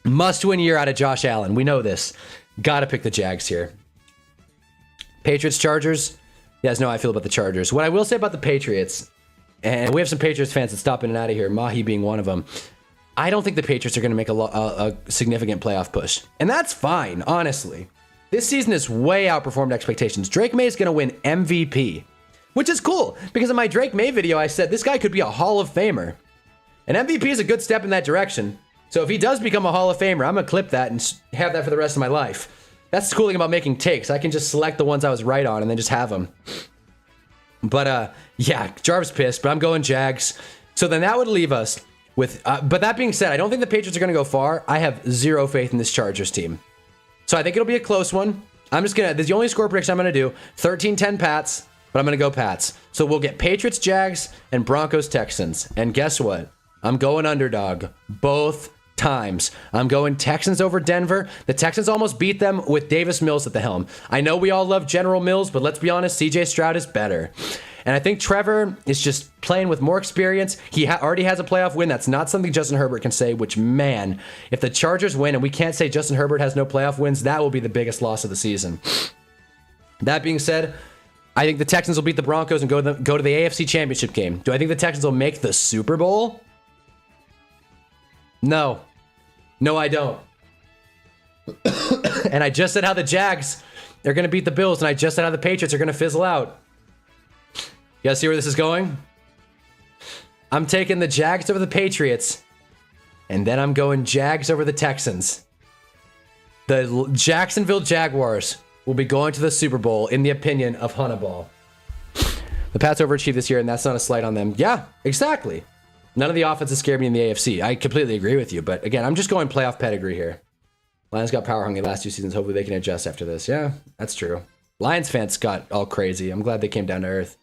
Must-win year out of Josh Allen. We know this. Gotta pick the Jags here. Patriots, Chargers. You guys know how I feel about the Chargers. What I will say about the Patriots, and we have some Patriots fans that stop in and out of here, Mahi being one of them, I don't think the Patriots are going to make a significant playoff push. And that's fine, honestly. This season has way outperformed expectations. Drake May is going to win MVP, which is cool, because in my Drake May video, I said this guy could be a Hall of Famer. And MVP is a good step in that direction. So if he does become a Hall of Famer, I'm going to clip that and have that for the rest of my life. That's the cool thing about making takes. I can just select the ones I was right on and then just have them. But yeah, Jarvis pissed, but I'm going Jags. So then that would leave us with, but that being said, I don't think the Patriots are going to go far. I have zero faith in this Chargers team. So I think it'll be a close one. I'm just going to, this is the only score prediction I'm going to do. 13-10 Pats, but I'm going to go Pats. So we'll get Patriots, Jags, and Broncos, Texans. And guess what? I'm going underdog both times. I'm going Texans over Denver. The Texans almost beat them with Davis Mills at the helm. I know we all love General Mills, but let's be honest, CJ Stroud is better. And I think Trevor is just playing with more experience. He already has a playoff win. That's not something Justin Herbert can say, which, man, if the Chargers win and we can't say Justin Herbert has no playoff wins, that will be the biggest loss of the season. That being said, I think the Texans will beat the Broncos and go to the AFC Championship game. Do I think the Texans will make the Super Bowl? No. No, I don't. And I just said how the Jags are going to beat the Bills, and I just said how the Patriots are going to fizzle out. You guys see where this is going? I'm taking the Jags over the Patriots, and then I'm going Jags over the Texans. The Jacksonville Jaguars will be going to the Super Bowl, in the opinion of Hunnaball. The Pats overachieved this year, and that's not a slight on them. Yeah, exactly. None of the offenses scared me in the AFC. I completely agree with you, but again, I'm just going playoff pedigree here. Lions got power hungry the last 2 seasons. Hopefully they can adjust after this. Yeah, that's true. Lions fans got all crazy. I'm glad they came down to earth.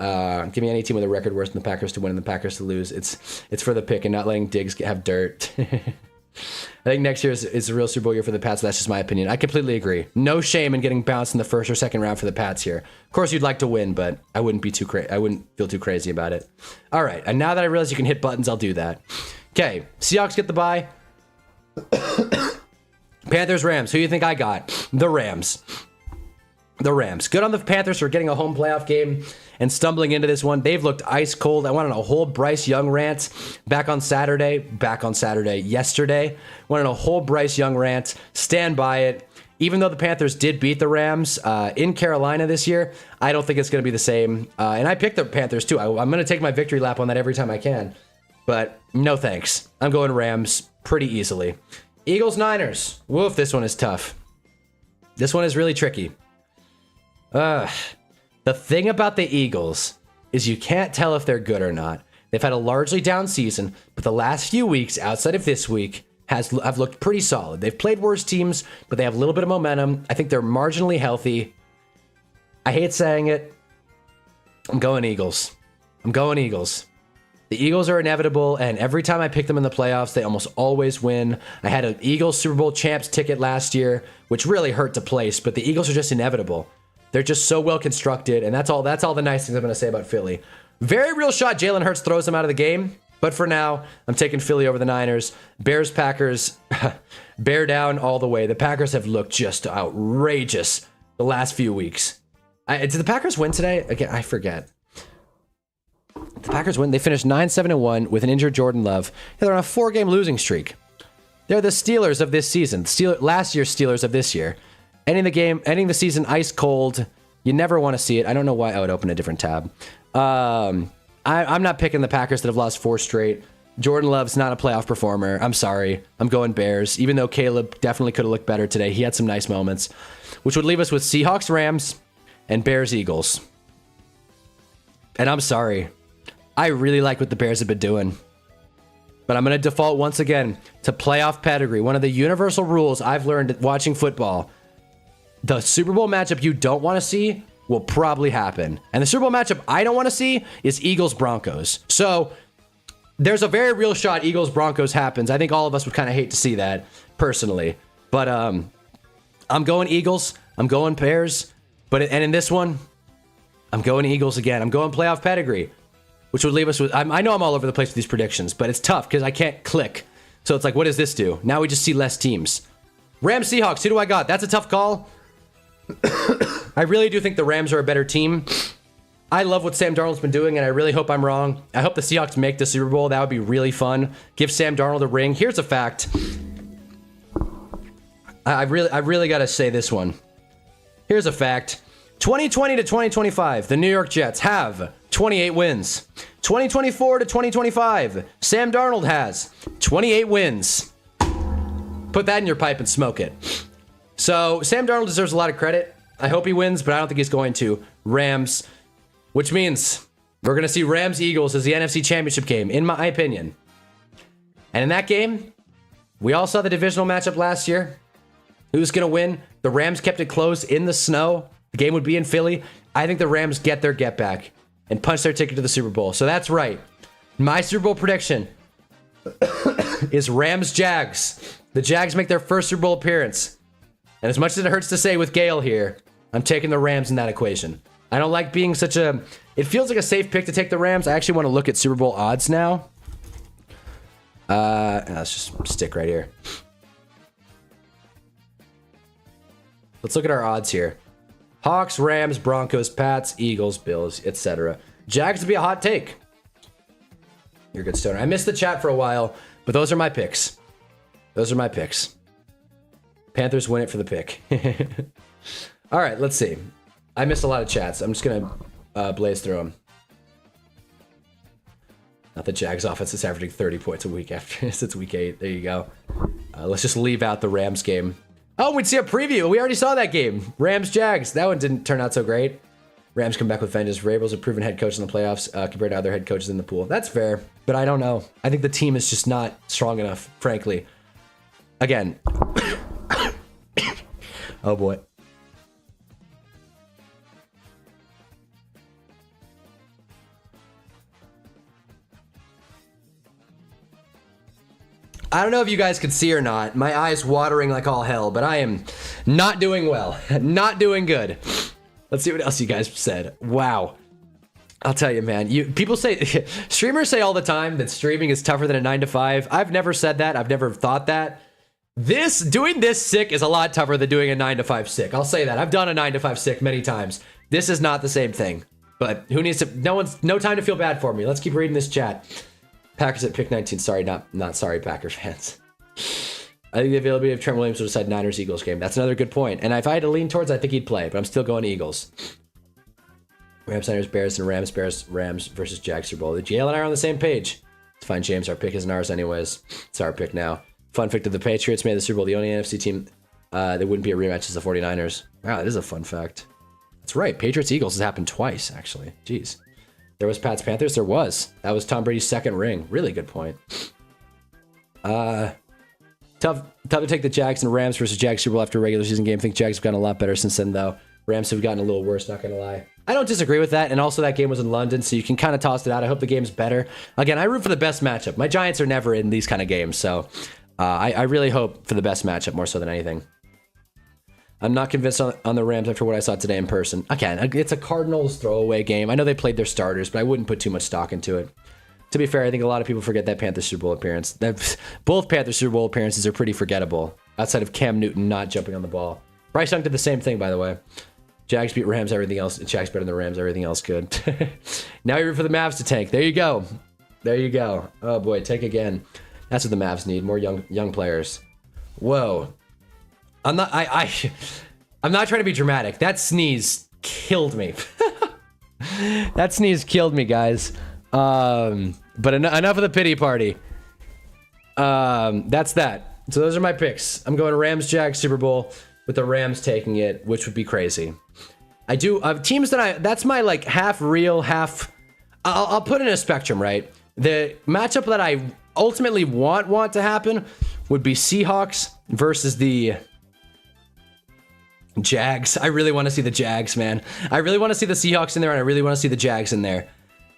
Give me any team with a record worse than the Packers to win and the Packers to lose. It's for the pick and not letting Diggs have dirt. I think next year is a real Super Bowl year for the Pats. That's just my opinion. I completely agree. No shame in getting bounced in the first or second round for the Pats here. Of course, you'd like to win, but I wouldn't be too I wouldn't feel too crazy about it. All right, and now that I realize you can hit buttons, I'll do that. Okay, Seahawks get the bye. Panthers, Rams. Who do you think I got? The Rams. The Rams. Good on the Panthers for getting a home playoff game and stumbling into this one. They've looked ice cold. I wanted a whole Bryce Young rant back on Saturday, yesterday. Wanted a whole Bryce Young rant. Stand by it. Even though the Panthers did beat the Rams in Carolina this year, I don't think it's going to be the same. And I picked the Panthers too. I'm going to take my victory lap on that every time I can. But no thanks. I'm going Rams pretty easily. Eagles, Niners. Woof, this one is tough. This one is really tricky. The thing about the Eagles is you can't tell if they're good or not. They've had a largely down season, but the last few weeks outside of this week have looked pretty solid. They've played worse teams, but they have a little bit of momentum. I think they're marginally healthy. I hate saying it. I'm going Eagles. I'm going Eagles. The Eagles are inevitable, and every time I pick them in the playoffs, they almost always win. I had an Eagles Super Bowl champs ticket last year, which really hurt to place, but the Eagles are just inevitable. They're just so well constructed, and that's all the nice things I'm going to say about Philly. Very real shot Jalen Hurts throws them out of the game, but for now, I'm taking Philly over the Niners. Bears, Packers, bear down all the way. The Packers have looked just outrageous the last few weeks. Did the Packers win today? Again, I forget. The Packers win. They finished 9-7-1 with an injured Jordan Love. They're on a 4-game losing streak. They're the Steelers of this season. Last year's Steelers of this year. Ending the season ice cold. You never want to see it. I don't know why I would open a different tab. I'm not picking the Packers that have lost 4 straight. Jordan Love's not a playoff performer. I'm sorry. I'm going Bears, even though Caleb definitely could have looked better today. He had some nice moments, which would leave us with Seahawks, Rams, and Bears, Eagles. And I'm sorry. I really like what the Bears have been doing. But I'm going to default once again to playoff pedigree. One of the universal rules I've learned watching football. The Super Bowl matchup you don't want to see will probably happen. And the Super Bowl matchup I don't want to see is Eagles-Broncos. So there's a very real shot Eagles-Broncos happens. I think all of us would kind of hate to see that, personally. But I'm going Eagles. I'm going Bears. And in this one, I'm going Eagles again. I'm going playoff pedigree, which would leave us with... I know I'm all over the place with these predictions, but it's tough because I can't click. So it's like, what does this do? Now we just see less teams. Rams, Seahawks, who do I got? That's a tough call. I really do think the Rams are a better team. I love what Sam Darnold's been doing, and I really hope I'm wrong. I hope the Seahawks make the Super Bowl. That would be really fun. Give Sam Darnold a ring. Here's a fact. I really got to say this one. Here's a fact. 2020 to 2025, the New York Jets have 28 wins. 2024 to 2025, Sam Darnold has 28 wins. Put that in your pipe and smoke it. So Sam Darnold deserves a lot of credit. I hope he wins, but I don't think he's going to. Rams, which means we're going to see Rams-Eagles as the NFC Championship game, in my opinion. And in that game, we all saw the divisional matchup last year. Who's going to win? The Rams kept it close in the snow. The game would be in Philly. I think the Rams get their get back and punch their ticket to the Super Bowl. So that's right. My Super Bowl prediction is Rams-Jags. The Jags make their first Super Bowl appearance. And as much as it hurts to say with Gale here, I'm taking the Rams in that equation. I don't like being such a... It feels like a safe pick to take the Rams. I actually want to look at Super Bowl odds now. Let's just stick right here. Let's look at our odds here. Hawks, Rams, Broncos, Pats, Eagles, Bills, etc. Jags would be a hot take. You're a good stoner. I missed the chat for a while, but those are my picks. Those are my picks. Panthers win it for the pick. All right, let's see. I missed a lot of chats. I'm just going to blaze through them. Not the Jags offense is averaging 30 points a week after since week 8. There you go. Let's just leave out the Rams game. Oh, we'd see a preview. We already saw that game. Rams-Jags. That one didn't turn out so great. Rams come back with vengeance. Vrabel's a proven head coach in the playoffs compared to other head coaches in the pool. That's fair, but I don't know. I think the team is just not strong enough, frankly. Again. Oh, boy. I don't know if you guys could see or not. My eyes watering like all hell, but I am not doing well. Not doing good. Let's see what else you guys said. Wow. I'll tell you, man. People say, streamers say all the time that streaming is tougher than a 9 to 5. I've never said that. I've never thought that. Doing this sick is a lot tougher than doing a 9 to 5 sick. I'll say that. I've done a 9 to 5 sick many times. This is not the same thing. But who needs to? No time to feel bad for me. Let's keep reading this chat. Packers at pick 19. Sorry, not sorry, Packers fans. I think the availability of Trent Williams will decide Niners-Eagles game. That's another good point. And if I had to lean towards, I think he'd play. But I'm still going Eagles. Rams, Niners, Bears, and Rams, Bears, Rams versus Jags Super Bowl. The GL and I are on the same page. It's fine, James. Our pick isn't ours anyways. It's our pick now. Fun fact of the Patriots made the Super Bowl the only NFC team that wouldn't be a rematch is the 49ers. Wow, that is a fun fact. That's right. Patriots-Eagles has happened twice, actually. Jeez. There was Pats-Panthers? There was. That was Tom Brady's second ring. Really good point. Tough to take the Jags and Rams versus Jags Super Bowl after a regular season game. I think Jags have gotten a lot better since then, though. Rams have gotten a little worse, not going to lie. I don't disagree with that, and also that game was in London, so you can kind of toss it out. I hope the game's better. Again, I root for the best matchup. My Giants are never in these kind of games, so I really hope for the best matchup more so than anything. I'm not convinced on the Rams after what I saw today in person. Again, it's a Cardinals throwaway game. I know they played their starters, but I wouldn't put too much stock into it. To be fair, I think a lot of people forget that Panthers Super Bowl appearance. Both Panthers Super Bowl appearances are pretty forgettable, outside of Cam Newton not jumping on the ball. Bryce Young did the same thing, by the way. Jags beat Rams, everything else. Jags better than the Rams, everything else good. Now you're for the Mavs to tank. There you go. There you go. Oh boy, tank again. That's what the Mavs need, more young players. Whoa. I'm not trying to be dramatic. That sneeze killed me. That sneeze killed me, guys. But enough of the pity party. That's that. So those are my picks. I'm going Rams Jags Super Bowl with the Rams taking it, which would be crazy. I do have teams that's my like half real, half I'll put in a spectrum, right? The matchup that I ultimately want to happen would be Seahawks versus the Jags. I really want to see the Jags, man. I really want to see the Seahawks in there, and I really want to see the Jags in there.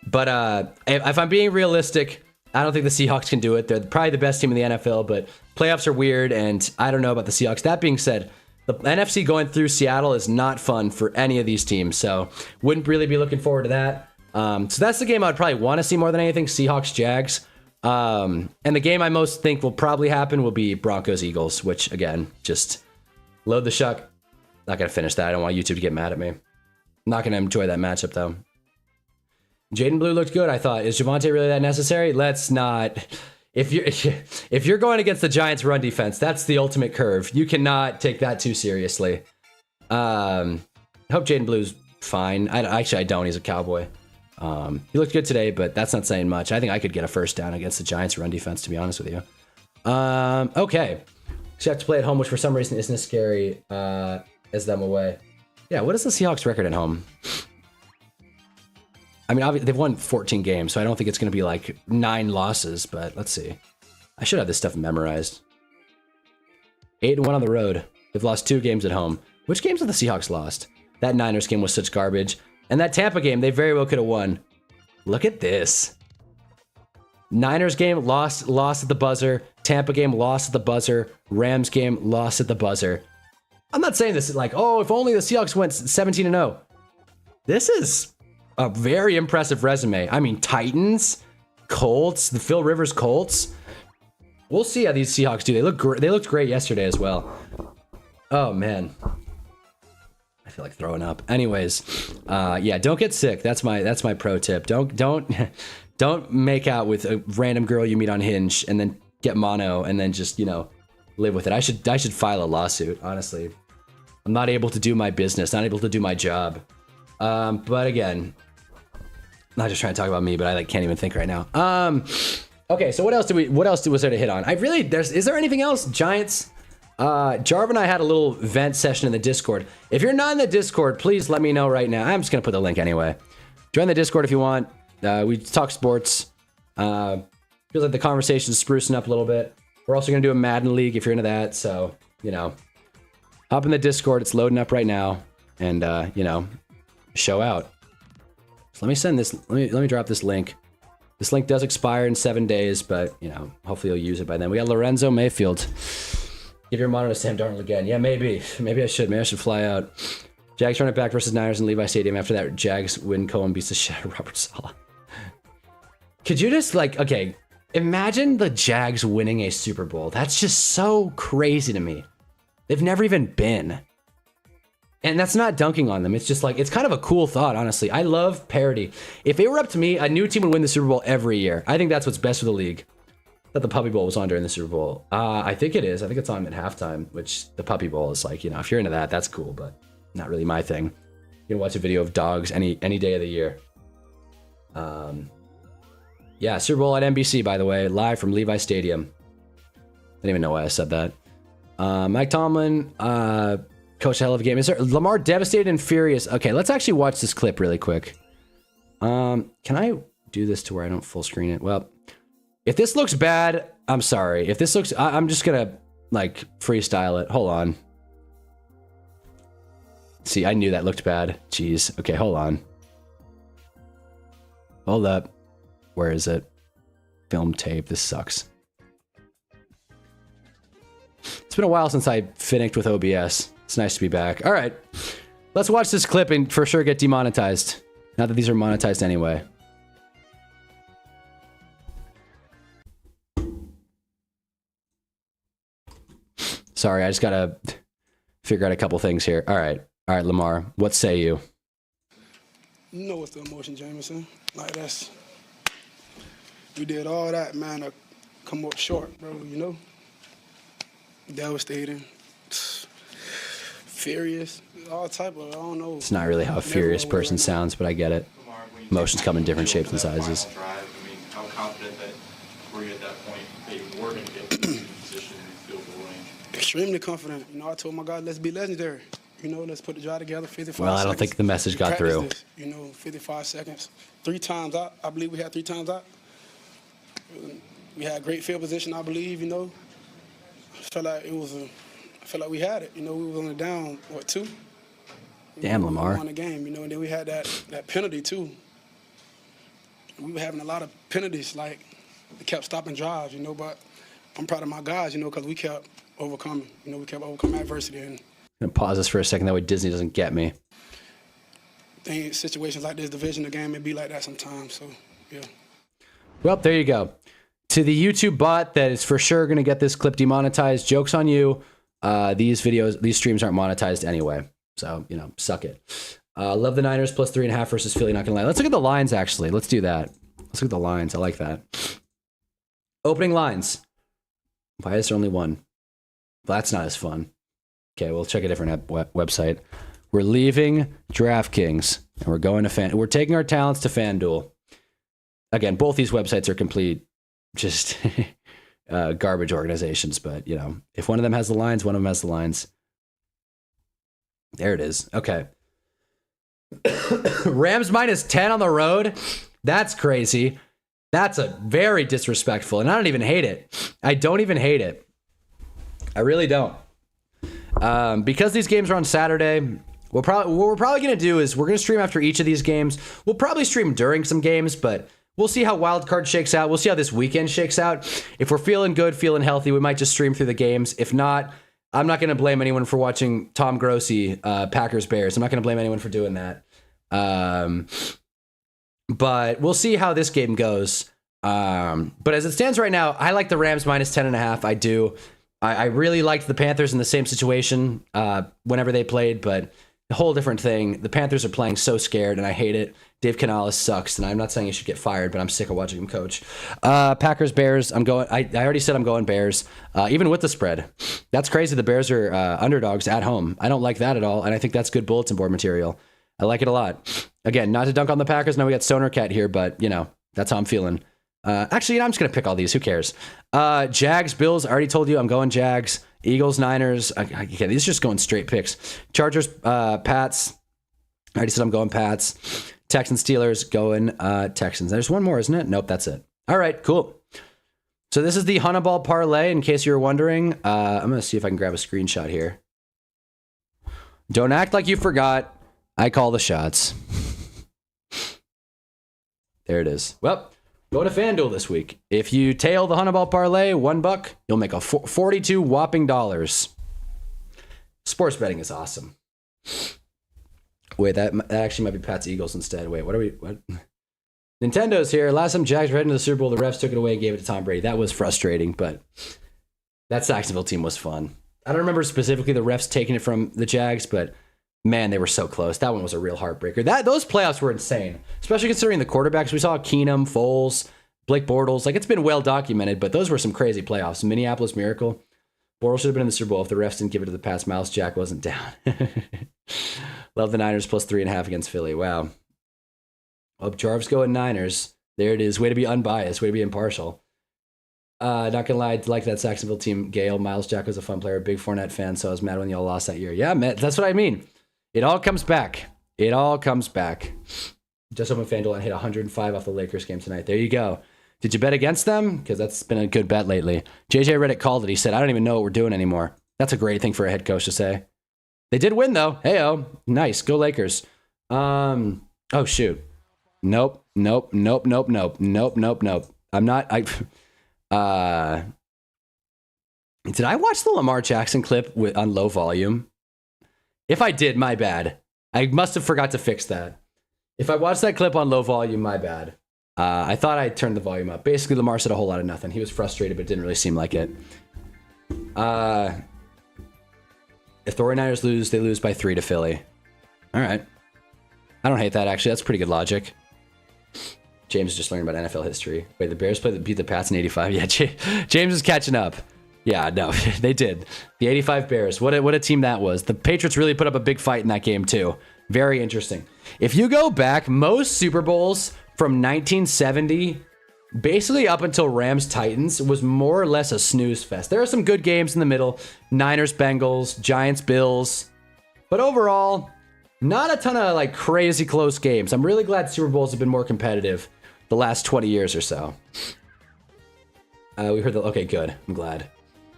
But if I'm being realistic, I don't think the Seahawks can do it. They're probably the best team in the NFL, but playoffs are weird, and I don't know about the Seahawks. That being said, the NFC going through Seattle is not fun for any of these teams, so wouldn't really be looking forward to that. So that's the game I'd probably want to see more than anything, Seahawks-Jags. And the game I most think will probably happen will be Broncos-Eagles, which, again, just load the shuck. Not going to finish that. I don't want YouTube to get mad at me. I'm not going to enjoy that matchup, though. Jaden Blue looked good, I thought. Is Javonte really that necessary? Let's not. If you're going against the Giants' run defense, that's the ultimate curve. You cannot take that too seriously. I hope Jaden Blue's fine. I don't. He's a Cowboy. He looked good today, but that's not saying much. I think I could get a first down against the Giants' run defense, to be honest with you. Okay. So you have to play at home, which for some reason isn't as scary as them away. Yeah, what is the Seahawks record at home? I mean, obviously, they've won 14 games, so I don't think it's going to be like 9 losses, but let's see. I should have this stuff memorized. 8-1 on the road. They've lost 2 games at home. Which games have the Seahawks lost? That Niners game was such garbage. And that Tampa game, they very well could have won. Look at this. Niners game, lost at the buzzer. Tampa game, lost at the buzzer. Rams game, lost at the buzzer. I'm not saying this like, oh, if only the Seahawks went 17-0. This is a very impressive resume. I mean, Titans, Colts, the Phil Rivers Colts. We'll see how these Seahawks do. They looked great yesterday as well. Oh man, I feel like throwing up. Anyways, yeah, don't get sick. That's my pro tip. Don't make out with a random girl you meet on Hinge and then get mono and then just live with it. I should file a lawsuit. Honestly, I'm not able to do my business, not able to do my job. But again, not just trying to talk about me, but I can't even think right now. Okay, so what else was there to hit on? Is there anything else? Giants. Jarv and I had a little vent session in the Discord. If you're not in the Discord, please let me know right now. I'm just gonna put the link anyway. Join the Discord if you want. We talk sports. Feels like the conversation's sprucing up a little bit. We're also gonna do a Madden League if you're into that. So hop in the Discord. It's loading up right now, and show out. So let me send this. Let me drop this link. This link does expire in 7 days, but, you know, hopefully you'll use it by then. We got Lorenzo Mayfield. Give your monitor to Sam Darnold again. Yeah, maybe. Maybe I should. Maybe I should fly out. Jags run it back versus Niners in Levi Stadium. After that, Jags win. Cohen beats the shit out of Robert Saleh. Could you just, like, okay, imagine the Jags winning a Super Bowl. That's just so crazy to me. They've never even been. And that's not dunking on them. It's just like, it's kind of a cool thought, honestly. I love parity. If it were up to me, a new team would win the Super Bowl every year. I think that's what's best for the league. That the Puppy Bowl was on during the Super Bowl. I think it is. I think it's on at halftime, which the Puppy Bowl is like, you know, if you're into that, that's cool, but not really my thing. You can watch a video of dogs any day of the year. Yeah, Super Bowl at NBC, by the way, live from Levi Stadium. I didn't even know why I said that. Mike Tomlin, coach a hell of a game. Is there Lamar devastated and furious? Okay, let's actually watch this clip really quick. Can I do this to where I don't full screen it? Well, if this looks bad, I'm sorry. If this looks, I'm just gonna like freestyle it. Hold on. See, I knew that looked bad. Jeez. Okay, hold on. Hold up. Where is it? Film tape. This sucks. It's been a while since I finished with OBS. It's nice to be back. All right. Let's watch this clip and for sure get demonetized. Not that these are monetized anyway. Sorry, I just gotta figure out a couple things here. All right, Lamar, what say you? You know what's the emotion, Jameson? Like we did all that, man, to come up short, bro, you know? Devastating, furious, all type of, I don't know. It's not really how a furious person sounds, but I get it. Emotions come in different shapes and sizes. I mean, how confident that were you at that point that you were going to get in position in field goal range? Extremely confident. You know, I told my guys, let's be legendary. You know, let's put the drive together, 55 seconds. Well, I don't think the message got through. This, you know, 55 seconds. 3 times out. I believe we had 3 times out. We had great field position, I believe, you know. I felt like we had it. You know, we were only down, what, 2? Damn, Lamar. We won the game, you know, and then we had that penalty, too. We were having a lot of penalties, like, we kept stopping drives, you know, but I'm proud of my guys, you know, because we kept overcoming. You know, we kept overcoming adversity. And I'm gonna pause this for a second, that way Disney doesn't get me. Situations like this, division of the game, it be like that sometimes, so, yeah. Well, there you go. To the YouTube bot that is for sure going to get this clip demonetized, joke's on you. These streams aren't monetized anyway. So, you know, suck it. Love the Niners plus 3.5 versus Philly, not going to lie. Let's look at the lines, actually. Let's do that. Let's look at the lines. I like that. Opening lines. Why is there only one? Well, that's not as fun. Okay, we'll check a different website. We're leaving DraftKings, and we're going to We're taking our talents to FanDuel. Again, both these websites are complete just garbage organizations, but, you know, if one of them has the lines, one of them has the lines. There it is. Okay. Rams minus 10 on the road? That's crazy. That's a very disrespectful, and I don't even hate it. I don't even hate it. I really don't. Because these games are on Saturday, what we're probably going to do is we're going to stream after each of these games. We'll probably stream during some games, but we'll see how wild card shakes out. We'll see how this weekend shakes out. If we're feeling good, feeling healthy, we might just stream through the games. If not, I'm not going to blame anyone for watching Tom Grossi, Packers Bears. I'm not going to blame anyone for doing that. But we'll see how this game goes. But as it stands right now, I like the Rams minus 10.5. I do. I really liked the Panthers in the same situation whenever they played, but a whole different thing. The Panthers are playing so scared, and I hate it. Dave Canales sucks, and I'm not saying he should get fired, but I'm sick of watching him coach. Packers, Bears, I'm going. I already said I'm going Bears, even with the spread. That's crazy. The Bears are underdogs at home. I don't like that at all, and I think that's good bulletin board material. I like it a lot. Again, not to dunk on the Packers. Now we got Stoner Cat here, but, you know, that's how I'm feeling. Actually, I'm just going to pick all these. Who cares? Jags, Bills. I already told you I'm going Jags. Eagles, Niners. Okay, these are just going straight picks. Chargers, Pats. I already said I'm going Pats. Texans, Steelers, going Texans. There's one more, isn't it? Nope, that's it. All right, cool. So this is the Hunnaball parlay, in case you were wondering. I'm going to see if I can grab a screenshot here. Don't act like you forgot. I call the shots. There it is. Well, Go to FanDuel this week. If you tail the Hunnaball parlay, $1, you'll make a 42 whopping dollars. Sports betting is awesome. Wait, that actually might be Pat's Eagles instead. Wait, what? Nintendo's here. Last time Jags were heading to the Super Bowl, the refs took it away and gave it to Tom Brady. That was frustrating, but that Jacksonville team was fun. I don't remember specifically the refs taking it from the Jags, but man, they were so close. That one was a real heartbreaker. Those playoffs were insane, especially considering the quarterbacks. We saw Keenum, Foles, Blake Bortles. Like, it's been well documented, but those were some crazy playoffs. Minneapolis Miracle. Bortles should have been in the Super Bowl if the refs didn't give it to the Pats. Miles Jack wasn't down. Love the Niners plus 3.5 against Philly. Wow. Oh, Jarvis going Niners. There it is. Way to be unbiased. Way to be impartial. Not gonna lie, I like that Jacksonville team. Gale, Miles Jack was a fun player. Big Fournette fan, so I was mad when y'all lost that year. Yeah, man, that's what I mean. It all comes back. It all comes back. Just open FanDuel and hit 105 off the Lakers game tonight. There you go. Did you bet against them? Because that's been a good bet lately. JJ Reddick called it. He said, I don't even know what we're doing anymore. That's a great thing for a head coach to say. They did win, though. Hey-oh. Nice. Go Lakers. Oh, shoot. Nope. I'm not... Did I watch the Lamar Jackson clip on low volume? If I did, my bad. I must have forgot to fix that. If I watched that clip on low volume, my bad. I thought I turned the volume up. Basically, Lamar said a whole lot of nothing. He was frustrated, but it didn't really seem like it. If the 49ers lose, they lose by 3 to Philly. All right. I don't hate that, actually. That's pretty good logic. James is just learning about NFL history. Wait, the Bears beat the Pats in 85? Yeah, James is catching up. Yeah, no, they did. The 85 Bears. What a team that was. The Patriots really put up a big fight in that game, too. Very interesting. If you go back, most Super Bowls from 1970, basically up until Rams-Titans, was more or less a snooze fest. There are some good games in the middle. Niners-Bengals, Giants-Bills. But overall, not a ton of like crazy close games. I'm really glad Super Bowls have been more competitive the last 20 years or so. We heard okay, good. I'm glad.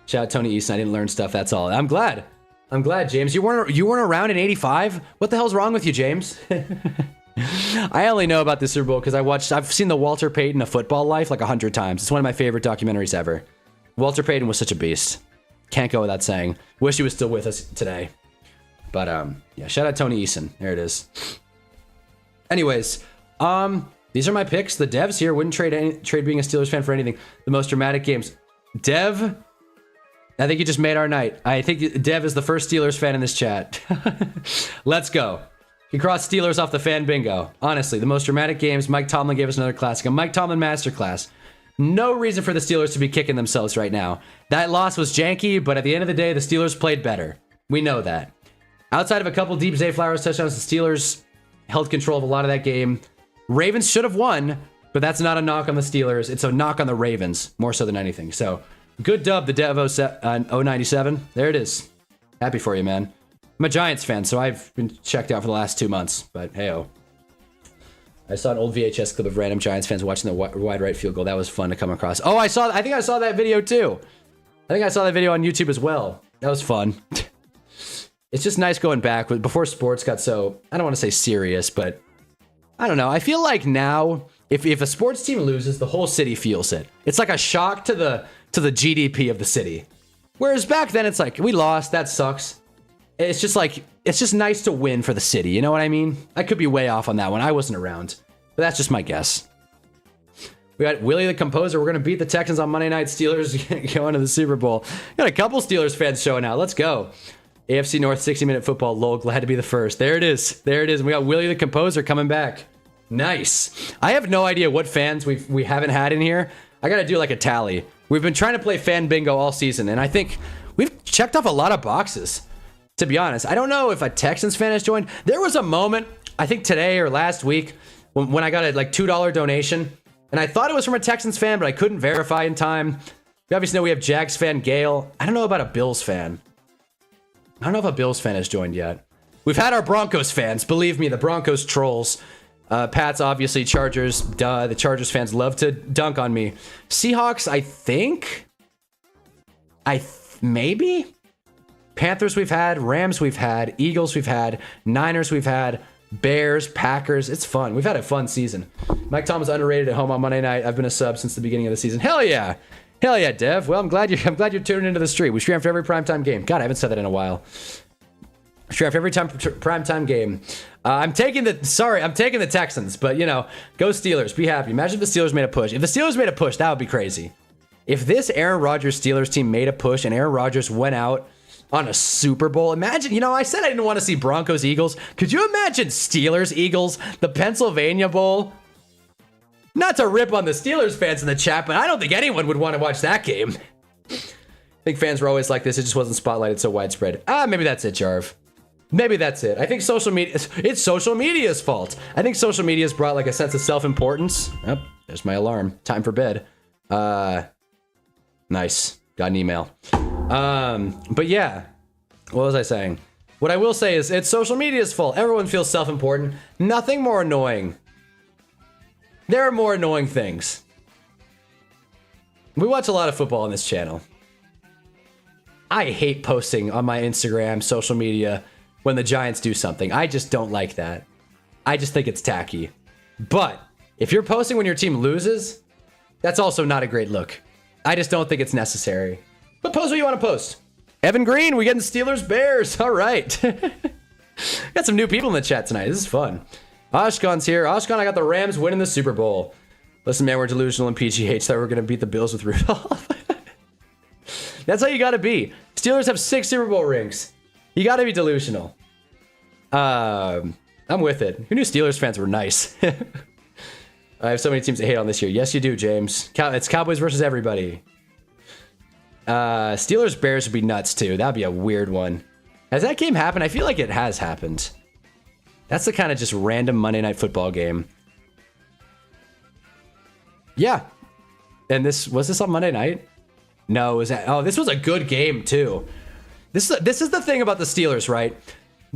Shout out Tony Easton. I didn't learn stuff. That's all. I'm glad, James. You weren't around in 85? What the hell's wrong with you, James? I only know about the Super Bowl because I've seen the Walter Payton A Football Life like 100 times. It's one of my favorite documentaries ever. Walter Payton was such a beast. Can't go without saying. Wish he was still with us today. But yeah, shout out Tony Easton. There it is. Anyways, these are my picks. The devs here wouldn't trade being a Steelers fan for anything. The most dramatic games. Dev, I think you just made our night. I think Dev is the first Steelers fan in this chat. Let's go. You cross Steelers off the fan bingo. Honestly, the most dramatic games. Mike Tomlin gave us another classic. A Mike Tomlin masterclass. No reason for the Steelers to be kicking themselves right now. That loss was janky, but at the end of the day, the Steelers played better. We know that. Outside of a couple deep Zay Flowers touchdowns, the Steelers held control of a lot of that game. Ravens should have won, but that's not a knock on the Steelers. It's a knock on the Ravens, more so than anything. So, good dub, the Dev 097. There it is. Happy for you, man. I'm a Giants fan, so I've been checked out for the last 2 months, but hey-oh. I saw an old VHS clip of random Giants fans watching the wide right field goal. That was fun to come across. Oh, I think I saw that video too. I think I saw that video on YouTube as well. That was fun. It's just nice going back before sports got so, I don't want to say serious, but I don't know. I feel like now, if a sports team loses, the whole city feels it. It's like a shock to the GDP of the city. Whereas back then, it's like, we lost, that sucks. It's just like, it's just nice to win for the city. You know what I mean? I could be way off on that one. I wasn't around, but that's just my guess. We got Willie the Composer. We're going to beat the Texans on Monday night. Steelers going to the Super Bowl. Got a couple Steelers fans showing out. Let's go. AFC North 60-minute football. Lol, glad to be the first. There it is. There it is. We got Willie the Composer coming back. Nice. I have no idea what fans we haven't had in here. I got to do like a tally. We've been trying to play fan bingo all season, and I think we've checked off a lot of boxes. To be honest, I don't know if a Texans fan has joined. There was a moment, I think today or last week, when I got a like $2 donation, and I thought it was from a Texans fan, but I couldn't verify in time. We obviously know we have Jags fan Gale. I don't know about a Bills fan. I don't know if a Bills fan has joined yet. We've had our Broncos fans. Believe me, the Broncos trolls. Pat's obviously Chargers. Duh, the Chargers fans love to dunk on me. Seahawks, I think. Maybe. Panthers we've had. Rams we've had. Eagles we've had. Niners we've had. Bears, Packers. It's fun. We've had a fun season. Mike Thomas underrated at home on Monday night. I've been a sub since the beginning of the season. Hell yeah. Hell yeah, Dev. Well, I'm glad you're tuning into the stream. We stream after every primetime game. God, I haven't said that in a while. Stream after every primetime game. I'm taking the Texans, but go Steelers. Be happy. Imagine if the Steelers made a push. If the Steelers made a push, that would be crazy. If this Aaron Rodgers Steelers team made a push and Aaron Rodgers went out on a Super Bowl, imagine, I said I didn't want to see Broncos Eagles. Could you imagine Steelers Eagles, the Pennsylvania Bowl? Not to rip on the Steelers fans in the chat, but I don't think anyone would want to watch that game. I think fans were always like this. It just wasn't spotlighted so widespread. Maybe that's it, Jarv. Maybe that's it. I think social media, it's social media's fault. I think social media's brought like a sense of self-importance. Oh, there's my alarm. Time for bed. Nice. Got an email. But yeah, what was I saying? What I will say is it's social media's fault. Everyone feels self-important. Nothing more annoying. There are more annoying things. We watch a lot of football on this channel. I hate posting on my Instagram, social media, when the Giants do something. I just don't like that. I just think it's tacky. But if you're posting when your team loses, that's also not a great look. I just don't think it's necessary. But post what you want to post. Evan Green, we getting Steelers Bears. All right. Got some new people in the chat tonight. This is fun. Ashkan's here. Ashkan, I got the Rams winning the Super Bowl. Listen, man, we're delusional in PGH that we're going to beat the Bills with Rudolph. That's how you got to be. Steelers have 6 Super Bowl rings. You got to be delusional. I'm with it. Who knew Steelers fans were nice? I have so many teams to hate on this year. Yes, you do, James. It's Cowboys versus everybody. Steelers Bears would be nuts too. That'd be a weird one. Has that game happened? I feel like it has happened. That's the kind of just random Monday Night Football game. Yeah. And was this on Monday night? No, this was a good game too. This is the thing about the Steelers, right?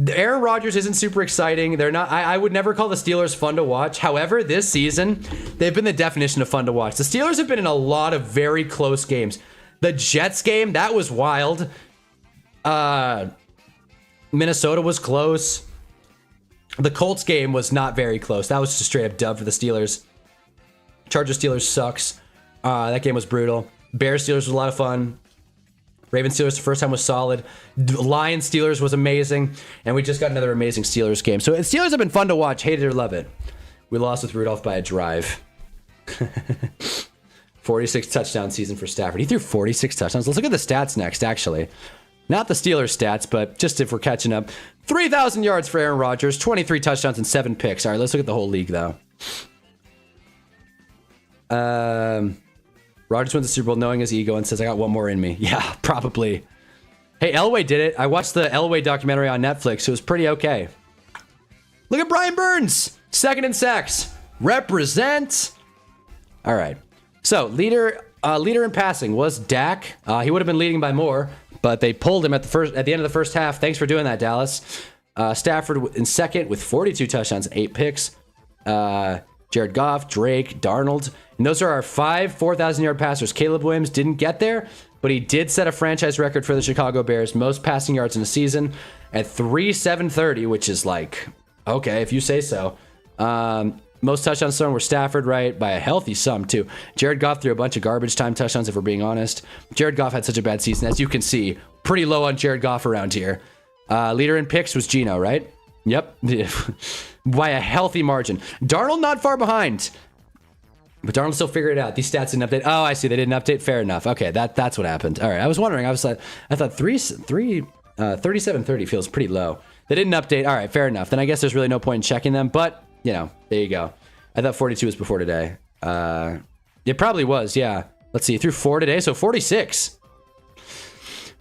Aaron Rodgers isn't super exciting. They're not. I would never call the Steelers fun to watch. However, this season, they've been the definition of fun to watch. The Steelers have been in a lot of very close games. The Jets game, that was wild. Minnesota was close. The Colts game was not very close. That was just a straight up dub for the Steelers. Chargers Steelers sucks. That game was brutal. Bears Steelers was a lot of fun. Ravens Steelers the first time was solid. Lions Steelers was amazing. And we just got another amazing Steelers game. So Steelers have been fun to watch. Hate it or love it. We lost with Rudolph by a drive. 46 touchdown season for Stafford. He threw 46 touchdowns. Let's look at the stats next, actually. Not the Steelers stats, but just if we're catching up. 3,000 yards for Aaron Rodgers, 23 touchdowns and 7 picks. All right, let's look at the whole league, though. Rodgers wins the Super Bowl knowing his ego and says, I got one more in me. Yeah, probably. Hey, Elway did it. I watched the Elway documentary on Netflix. It was pretty okay. Look at Brian Burns. Second in sacks. Represent. All right. So, leader in passing was Dak. He would have been leading by more, but they pulled him at the end of the first half. Thanks for doing that, Dallas. Stafford in second with 42 touchdowns and 8 picks. Jared Goff, Drake, Darnold. And those are our 5 4,000-yard passers. Caleb Williams didn't get there, but he did set a franchise record for the Chicago Bears, most passing yards in a season at 3,730, which is like, okay, if you say so. Most touchdowns thrown were Stafford, right, by a healthy sum, too. Jared Goff threw a bunch of garbage time touchdowns, if we're being honest. Jared Goff had such a bad season. As you can see, pretty low on Jared Goff around here. Leader in picks was Geno, right? Yep. By a healthy margin. Darnold not far behind. But Darnold still figured it out. These stats didn't update. Oh, I see. They didn't update. Fair enough. Okay, that's what happened. All right. I was wondering. I thought 3730 feels pretty low. They didn't update. All right, fair enough. Then I guess there's really no point in checking them. But, there you go. I thought 42 was before today. It probably was, yeah. Let's see. He threw 4 today, so 46.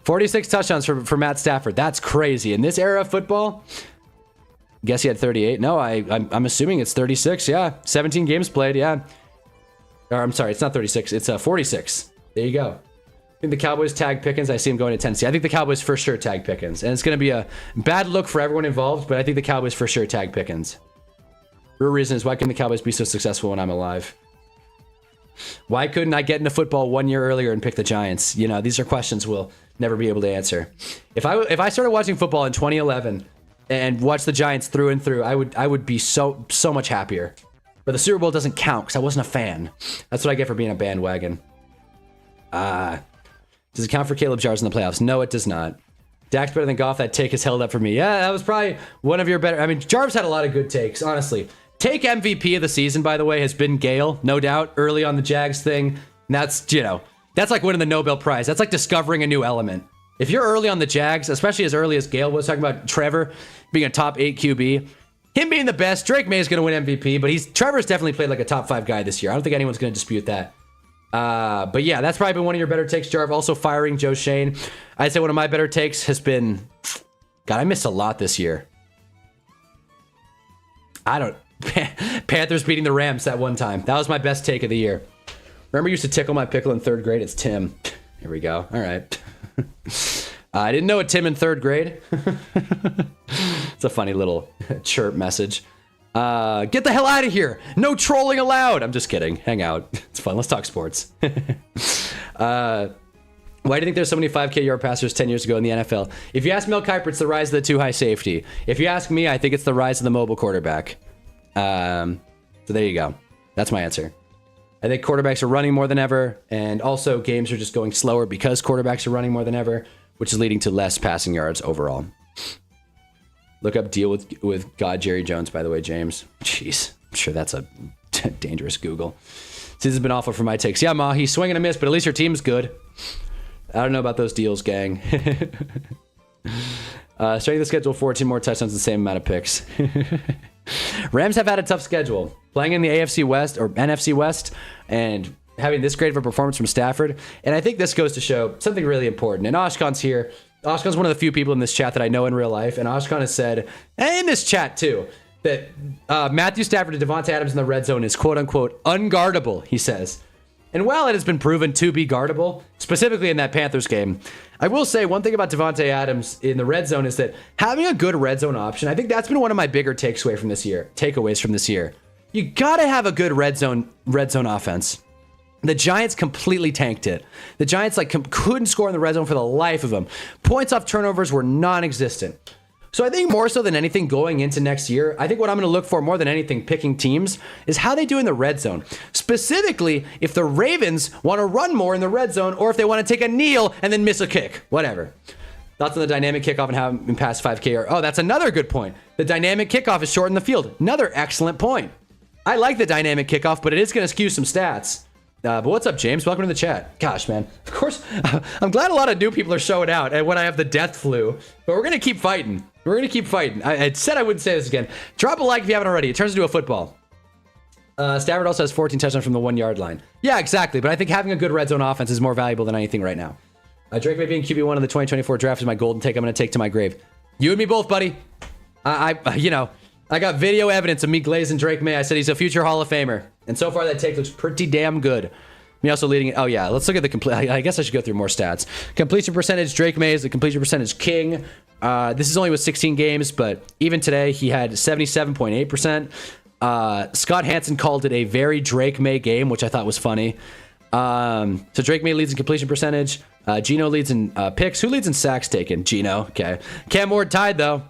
46 touchdowns for Matt Stafford. That's crazy. In this era of football, guess he had 38. No, I'm assuming it's 36. Yeah, 17 games played. Yeah. Or I'm sorry, it's not 36. It's 46. There you go. I think the Cowboys tag Pickens. I see him going to Tennessee. I think the Cowboys for sure tag Pickens, and it's going to be a bad look for everyone involved. But I think the Cowboys for sure tag Pickens. Real reason is why couldn't the Cowboys be so successful when I'm alive? Why couldn't I get into football 1 year earlier and pick the Giants? These are questions we'll never be able to answer. If I started watching football in 2011 and watch the Giants through and through, I would be so much happier. But the Super Bowl doesn't count because I wasn't a fan. That's what I get for being a bandwagon. Does it count for Caleb Jarvis in the playoffs? No, it does not. Dak's better than Goff. That take is held up for me. Yeah, that was probably one of your better. I mean, Jarvis had a lot of good takes, honestly. Take MVP of the season, by the way, has been Gale, no doubt, early on the Jags thing. And that's, you know, that's like winning the Nobel Prize. That's like discovering a new element. If you're early on the Jags, especially as early as Gale was, talking about Trevor being a top 8 QB, him being the best, Drake May is going to win MVP, but Trevor's definitely played like a top 5 guy this year. I don't think anyone's going to dispute that. But yeah, that's probably been one of your better takes, Jarv. Also firing Joe Shane. I'd say one of my better takes has been, God, I missed a lot this year. Panthers beating the Rams that one time. That was my best take of the year. Remember, you used to tickle my pickle in 3rd grade? It's Tim. Here we go. All right. I didn't know a Tim in 3rd grade. It's a funny little chirp message. Get the hell out of here. No trolling allowed. I'm just kidding. Hang out. It's fun. Let's talk sports. Why do you think there's so many 5K yard passers 10 years ago in the NFL? If you ask Mel Kiper, it's the rise of the too high safety. If you ask me, I think it's the rise of the mobile quarterback. So there you go. That's my answer. I think quarterbacks are running more than ever, and also games are just going slower because quarterbacks are running more than ever, which is leading to less passing yards overall. Look up deal with God Jerry Jones, by the way, James. Jeez, I'm sure that's a dangerous Google. Season's been awful for my takes. Yeah, Ma, he's swinging a miss, but at least your team's good. I don't know about those deals, gang. Starting the schedule, 14 more touchdowns, the same amount of picks. Rams have had a tough schedule. Playing in the AFC West or NFC West and having this great of a performance from Stafford. And I think this goes to show something really important. And Ashkan's here. Ashkan's one of the few people in this chat that I know in real life. And Ashkan has said, and in this chat too, that Matthew Stafford and Devontae Adams in the red zone is quote-unquote unguardable, he says. And while it has been proven to be guardable, specifically in that Panthers game, I will say one thing about Devontae Adams in the red zone is that having a good red zone option, I think that's been one of my bigger takeaways from this year. You gotta have a good red zone offense. The Giants completely tanked it. The Giants couldn't score in the red zone for the life of them. Points off turnovers were non-existent. So I think more so than anything going into next year, I think what I'm going to look for more than anything picking teams is how they do in the red zone. Specifically, if the Ravens want to run more in the red zone or if they want to take a kneel and then miss a kick. Whatever. Thoughts on the dynamic kickoff and how in past 5K are... Oh, that's another good point. The dynamic kickoff is short in the field. Another excellent point. I like the dynamic kickoff, but it is going to skew some stats. But what's up, James? Welcome to the chat. Gosh, man. Of course, I'm glad a lot of new people are showing out and when I have the death flu. But we're going to keep fighting. I said I wouldn't say this again. Drop a like if you haven't already. It turns into a football. Stafford also has 14 touchdowns from the 1 yard line. Yeah, exactly. But I think having a good got zone offense is more valuable than anything right now. Drake May being QB1 in the 2024 draft is my golden take. I'm going to take to my grave. You and me both, buddy. I got video evidence of me glazing Drake May. I said he's a future Hall of Famer. And so far that take looks pretty damn good. Me also leading it. Oh yeah, let's look at the complete. I guess I should go through more stats. Completion percentage. Drake May is the completion percentage king. This is only with 16 games, but even today he had 77.8%. Scott Hansen called it a very Drake May game, which I thought was funny. So Drake May leads in completion percentage. Gino leads in picks. Who leads in sacks taken? Gino. Okay. Cam Ward tied though.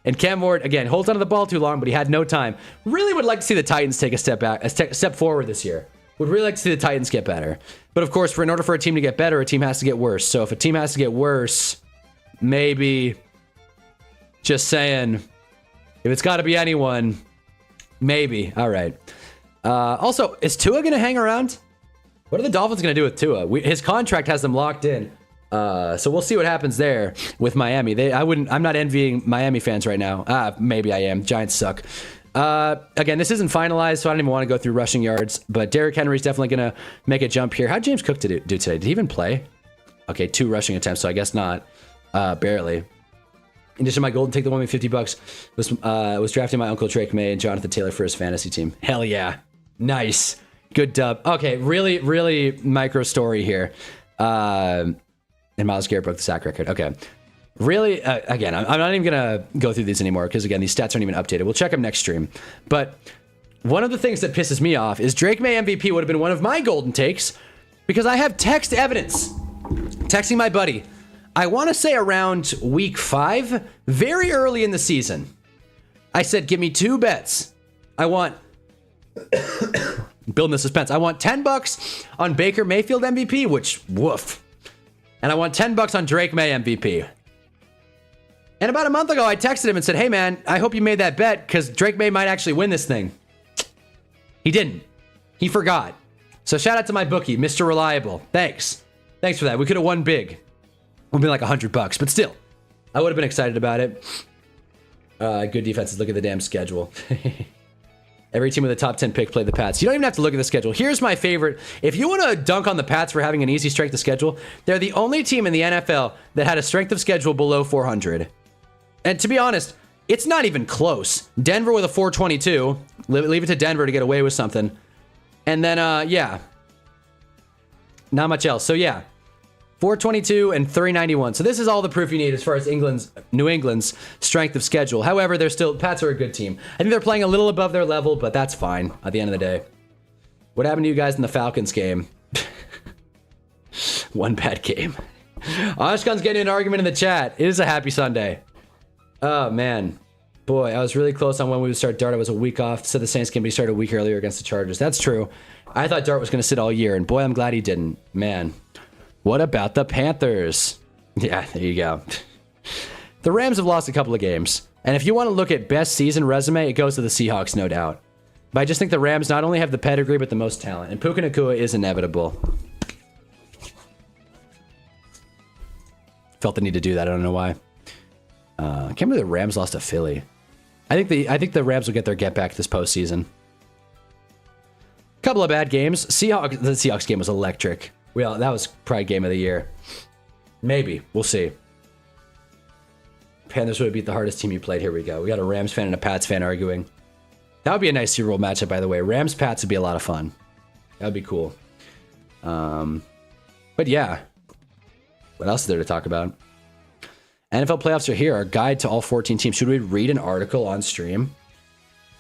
And Cam Ward, again, holds onto the ball too long, but he had no time. Really would like to see the Titans take a step forward this year. Would really like to see the Titans get better. But of course, in order for a team to get better, a team has to get worse. So if a team has to get worse, maybe, just saying, if it's got to be anyone, maybe. All right. Also, is Tua going to hang around? What are the Dolphins going to do with Tua? His contract has them locked in. So we'll see what happens there with Miami. I'm not envying Miami fans right now. Maybe I am. Giants suck. Again, this isn't finalized, so I don't even want to go through rushing yards, but Derrick Henry's definitely going to make a jump here. How'd James Cook do today? Did he even play? Okay, 2 rushing attempts, so I guess not. Barely. In addition, my golden take, the one $50 was drafting my uncle Drake May and Jonathan Taylor for his fantasy team. Hell yeah. Nice. Good dub. Okay, really, really micro story here. And Myles Garrett broke the sack record. Okay. Really, again, I'm not even going to go through these anymore because, again, these stats aren't even updated. We'll check them next stream. But one of the things that pisses me off is Drake May MVP would have been one of my golden takes because I have text evidence. Texting my buddy. I want to say around week 5, very early in the season. I said, give me 2 bets. I want, building the suspense, I want $10 on Baker Mayfield MVP, which, woof. And I want $10 on Drake May MVP. And about a month ago, I texted him and said, hey man, I hope you made that bet because Drake May might actually win this thing. He didn't. He forgot. So shout out to my bookie, Mr. Reliable. Thanks. Thanks for that. We could have won big. It would have been like $100, but still, I would have been excited about it. Good defenses. Look at the damn schedule. Every team with a top 10 pick played the Pats. You don't even have to look at the schedule. Here's my favorite. If you want to dunk on the Pats for having an easy strength of schedule, they're the only team in the NFL that had a strength of schedule below 400. And to be honest, it's not even close. Denver with a 422. Leave it to Denver to get away with something. And then, yeah. Not much else. So, yeah. 422 and 391. So this is all the proof you need as far as New England's strength of schedule. However, Pats are a good team. I think they're playing a little above their level, but that's fine at the end of the day. What happened to you guys in the Falcons game? One bad game. Ashkan's getting an argument in the chat. It is a happy Sunday. Oh, man. Boy, I was really close on when we would start Dart. I was a week off. Said the Saints game, but he started a week earlier against the Chargers. That's true. I thought Dart was going to sit all year, and boy, I'm glad he didn't. Man. What about the Panthers? Yeah, there you go. The Rams have lost a couple of games. And if you want to look at best season resume, it goes to the Seahawks, no doubt. But I just think the Rams not only have the pedigree, but the most talent. And Puka Nacua is inevitable. Felt the need to do that. I don't know why. I can't believe the Rams lost to Philly. I think the Rams will get their get back this postseason. Couple of bad games. The Seahawks game was electric. That was probably game of the year. Maybe. We'll see. Panthers would have beat the hardest team you played. Here we go. We got a Rams fan and a Pats fan arguing. That would be a nice Super Bowl matchup, by the way. Rams-Pats would be a lot of fun. That would be cool. But yeah. What else is there to talk about? NFL playoffs are here. Our guide to all 14 teams. Should we read an article on stream?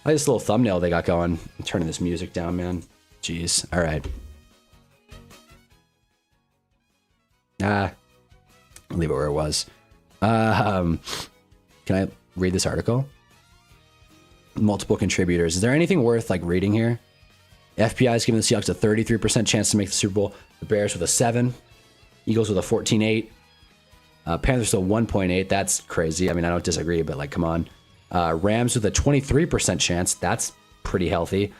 I like this little thumbnail they got going. I'm turning this music down, man. Jeez. All right. I'll leave it where it was. Can I read this article? Multiple contributors. Is there anything worth reading here? FBI is giving the Seahawks a 33% chance to make the Super Bowl. The Bears with a 7. Eagles with a 14.8. Panthers with a 1.8. That's crazy. I mean, I don't disagree, but come on. Rams with a 23% chance. That's pretty healthy.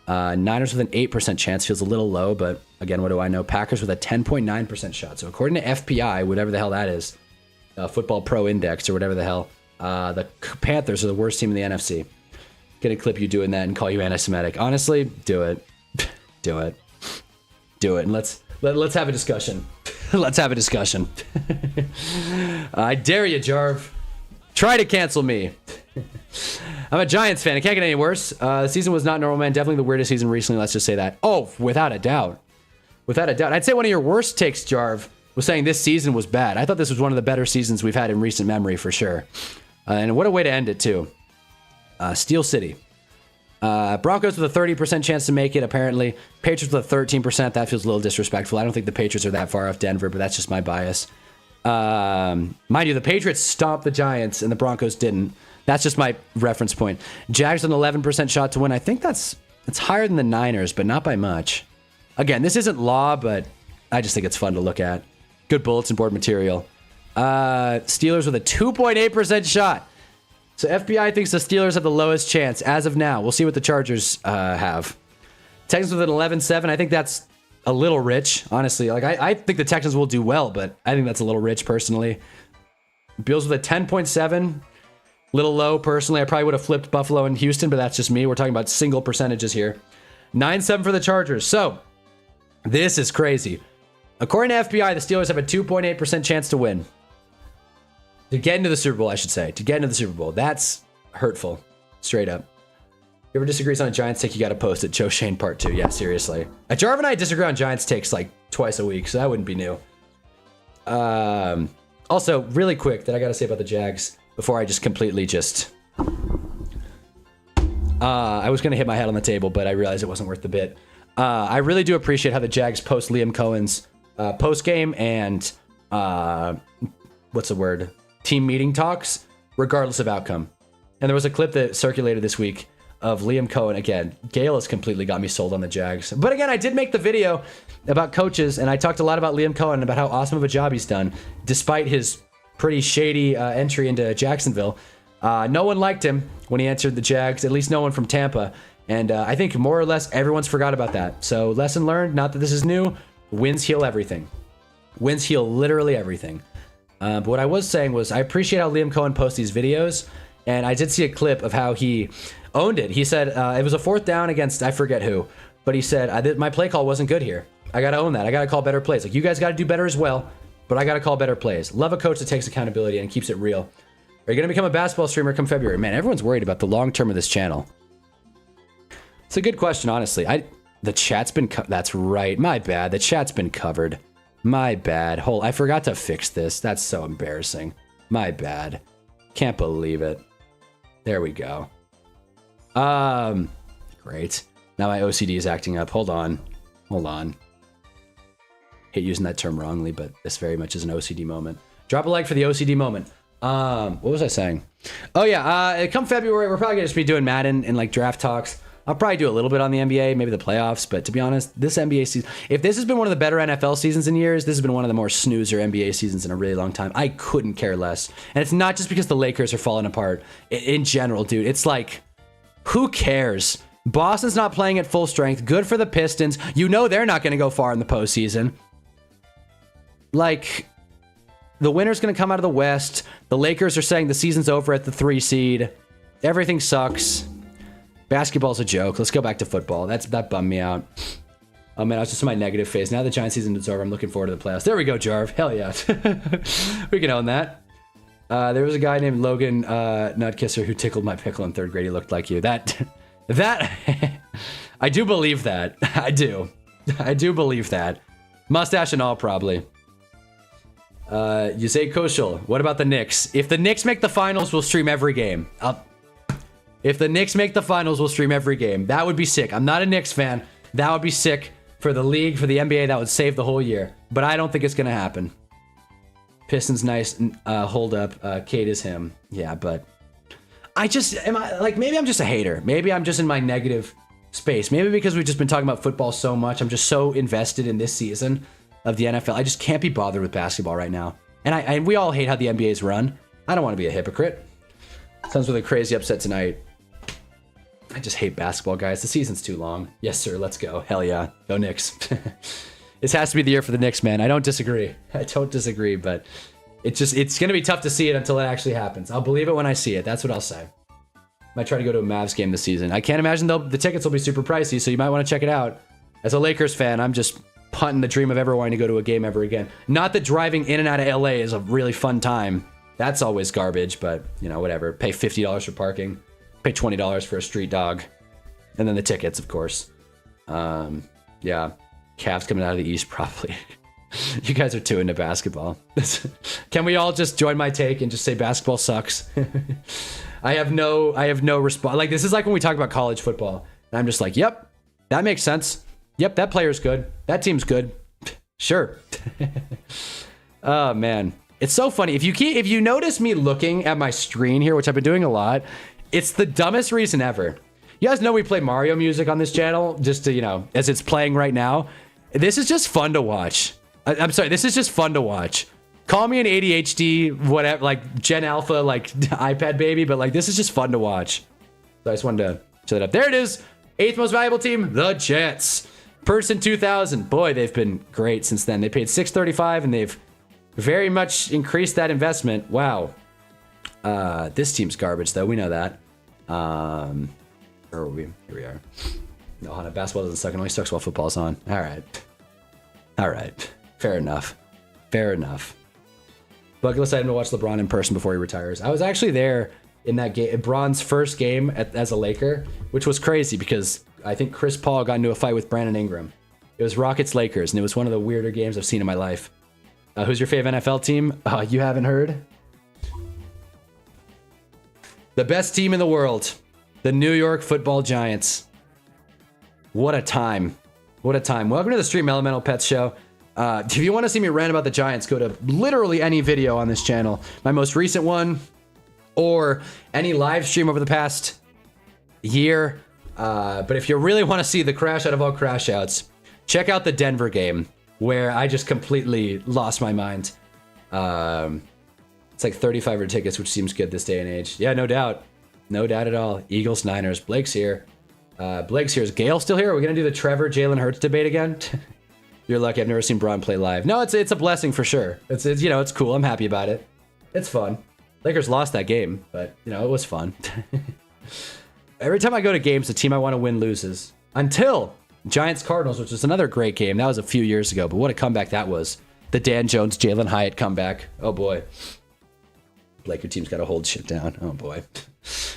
Niners with an 8% chance. Feels a little low, but again, what do I know? Packers with a 10.9% shot. So according to FPI, whatever the hell that is, Football Pro Index or whatever the hell, the Panthers are the worst team in the NFC. Get a clip you doing that and call you anti-Semitic. Honestly, do it. Do it. Do it. And let's have a discussion. Let's have a discussion. I dare you, Jarv. Try to cancel me. I'm a Giants fan. It can't get any worse. The season was not normal, man. Definitely the weirdest season recently. Let's just say that. Oh, without a doubt. Without a doubt. I'd say one of your worst takes, Jarv, was saying this season was bad. I thought this was one of the better seasons we've had in recent memory for sure. And what a way to end it, too. Steel City. Broncos with a 30% chance to make it, apparently. Patriots with a 13%. That feels a little disrespectful. I don't think the Patriots are that far off Denver, but that's just my bias. Mind you, the Patriots stomped the Giants and the Broncos didn't. That's just my reference point. Jags with an 11% shot to win. I think it's higher than the Niners, but not by much. Again, this isn't law, but I just think it's fun to look at. Good bulletin board material. Steelers with a 2.8% shot. So FBI thinks the Steelers have the lowest chance as of now. We'll see what the Chargers have. Texans with an 11-7. I think that's a little rich, honestly. I think the Texans will do well, but I think that's a little rich personally. Bills with a 10.7. Little low, personally. I probably would have flipped Buffalo and Houston, but that's just me. We're talking about single percentages here. 9-7 for the Chargers. So, this is crazy. According to FBI, the Steelers have a 2.8% chance to win. To get into the Super Bowl, I should say. To get into the Super Bowl. That's hurtful. Straight up. If you ever disagrees on a Giants take, you got to post it. Joe Shane Part 2. Yeah, seriously. Jarv and I disagree on Giants takes twice a week, so that wouldn't be new. Also, really quick, that I got to say about the Jags before I just completely I was going to hit my head on the table, but I realized it wasn't worth the bit. I really do appreciate how the Jags post Liam Cohen's post-game and what's the word? Team meeting talks, regardless of outcome. And there was a clip that circulated this week of Liam Cohen. Again, Gale has completely got me sold on the Jags. But again, I did make the video about coaches, and I talked a lot about Liam Cohen and about how awesome of a job he's done, despite his pretty shady entry into Jacksonville. No one liked him when he entered the Jags, at least no one from Tampa. And I think more or less everyone's forgot about that. So lesson learned, not that this is new, wins heal everything. Wins heal literally everything. But what I was saying was I appreciate how Liam Cohen posts these videos, and I did see a clip of how he owned it. He said it was a 4th down against I forget who, but he said, my play call wasn't good here. I got to own that. I got to call better plays. Like, you guys got to do better as well, but I got to call better plays. Love a coach that takes accountability and keeps it real. Are you going to become a basketball streamer come February? Man, everyone's worried about the long term of this channel. It's a good question, honestly. The chat's been that's right. My bad. The chat's been covered. My bad. I forgot to fix this. That's so embarrassing. My bad. Can't believe it. There we go. Great. Now my OCD is acting up. Hold on. Hate using that term wrongly, but this very much is an OCD moment. Drop a like for the OCD moment. What was I saying? Oh yeah, come February, we're probably gonna just be doing Madden and like draft talks. I'll probably do a little bit on the NBA, maybe the playoffs, but to be honest, this NBA season, if this has been one of the better NFL seasons in years, this has been one of the more snoozer NBA seasons in a really long time. I couldn't care less. And it's not just because the Lakers are falling apart. In general, dude, it's like, who cares? Boston's not playing at full strength. Good for the Pistons. You know they're not going to go far in the postseason. Like, the winner's going to come out of the West. The Lakers are saying the season's over at the 3 seed. Everything sucks. Basketball's a joke. Let's go back to football. That bummed me out. Oh man, I was just in my negative phase. Now the Giant season is over. I'm looking forward to the playoffs. There we go, Jarv. Hell yeah. We can own that. There was a guy named Logan Nutkisser who tickled my pickle in 3rd grade. He looked like you. That I do believe that. I do believe that. Mustache and all, probably. You say Koshal. What about the Knicks? If the Knicks make the finals, we'll stream every game. If the Knicks make the finals, we'll stream every game. That would be sick. I'm not a Knicks fan. That would be sick for the league, for the NBA. That would save the whole year. But I don't think it's going to happen. Pistons nice. Hold up. Kate is him. Yeah, but maybe I'm just a hater. Maybe I'm just in my negative space. Maybe because we've just been talking about football so much. I'm just so invested in this season of the NFL. I just can't be bothered with basketball right now. And we all hate how the NBA's run. I don't want to be a hypocrite. Sounds really crazy upset tonight. I just hate basketball, guys. The season's too long. Yes, sir. Let's go. Hell yeah. Go Knicks. This has to be the year for the Knicks, man. I don't disagree. But it's going to be tough to see it until it actually happens. I'll believe it when I see it. That's what I'll say. Might try to go to a Mavs game this season. I can't imagine the tickets will be super pricey, so you might want to check it out. As a Lakers fan, I'm just punting the dream of ever wanting to go to a game ever again. Not that driving in and out of LA is a really fun time. That's always garbage, but, you know, whatever. Pay $50 for parking. Pay $20 for a street dog. And then the tickets, of course. Yeah. Cavs coming out of the East, probably. You guys are too into basketball. Can we all just join my take and just say basketball sucks? I have no response. Like, this is like when we talk about college football. And I'm just like, yep, that makes sense. Yep, that player's good. That team's good. Sure. Oh, man. It's so funny. If you notice me looking at my screen here, which I've been doing a lot, it's the dumbest reason ever. You guys know we play Mario music on this channel, just to, you know, as it's playing right now. This is just fun to watch. I'm sorry, this is just fun to watch. Call me an ADHD, whatever, like Gen Alpha, like iPad baby, but like this is just fun to watch. So I just wanted to show that up. There it is. 8th most valuable team, the Jets. Person 2000. Boy, they've been great since then. They paid $635 and they've very much increased that investment. Wow. This team's garbage, though. We know that. Where are we? Here we are. No, Hana, basketball doesn't suck. It only sucks while football's on. All right. Fair enough. Bucket list item to watch LeBron in person before he retires. I was actually there in that game, Bron's first game as a Laker, which was crazy because I think Chris Paul got into a fight with Brandon Ingram. It was Rockets-Lakers, and it was one of the weirder games I've seen in my life. Who's your fave NFL team? You haven't heard? The best team in the world. The New York Football Giants. What a time. Welcome to the Stream Elemental Pets Show. If you want to see me rant about the Giants, go to literally any video on this channel. My most recent one, or any live stream over the past year. But if you really want to see the crash out of all crash outs, check out the Denver game, where I just completely lost my mind. It's like 35 tickets, which seems good this day and age. Yeah, no doubt. No doubt at all. Eagles, Niners. Blake's here. Blake's here. Is Gale still here? Are we going to do the Trevor Jalen Hurts debate again? You're lucky. I've never seen Braun play live. No, it's a blessing for sure. It's you know, it's cool. I'm happy about it. It's fun. Lakers lost that game, but you know, it was fun. Every time I go to games, the team I want to win loses. Until Giants Cardinals, which was another great game. That was a few years ago, but what a comeback that was. The Dan Jones, Jalen Hyatt comeback. Oh boy. Blake, your team's got to hold shit down. Oh boy.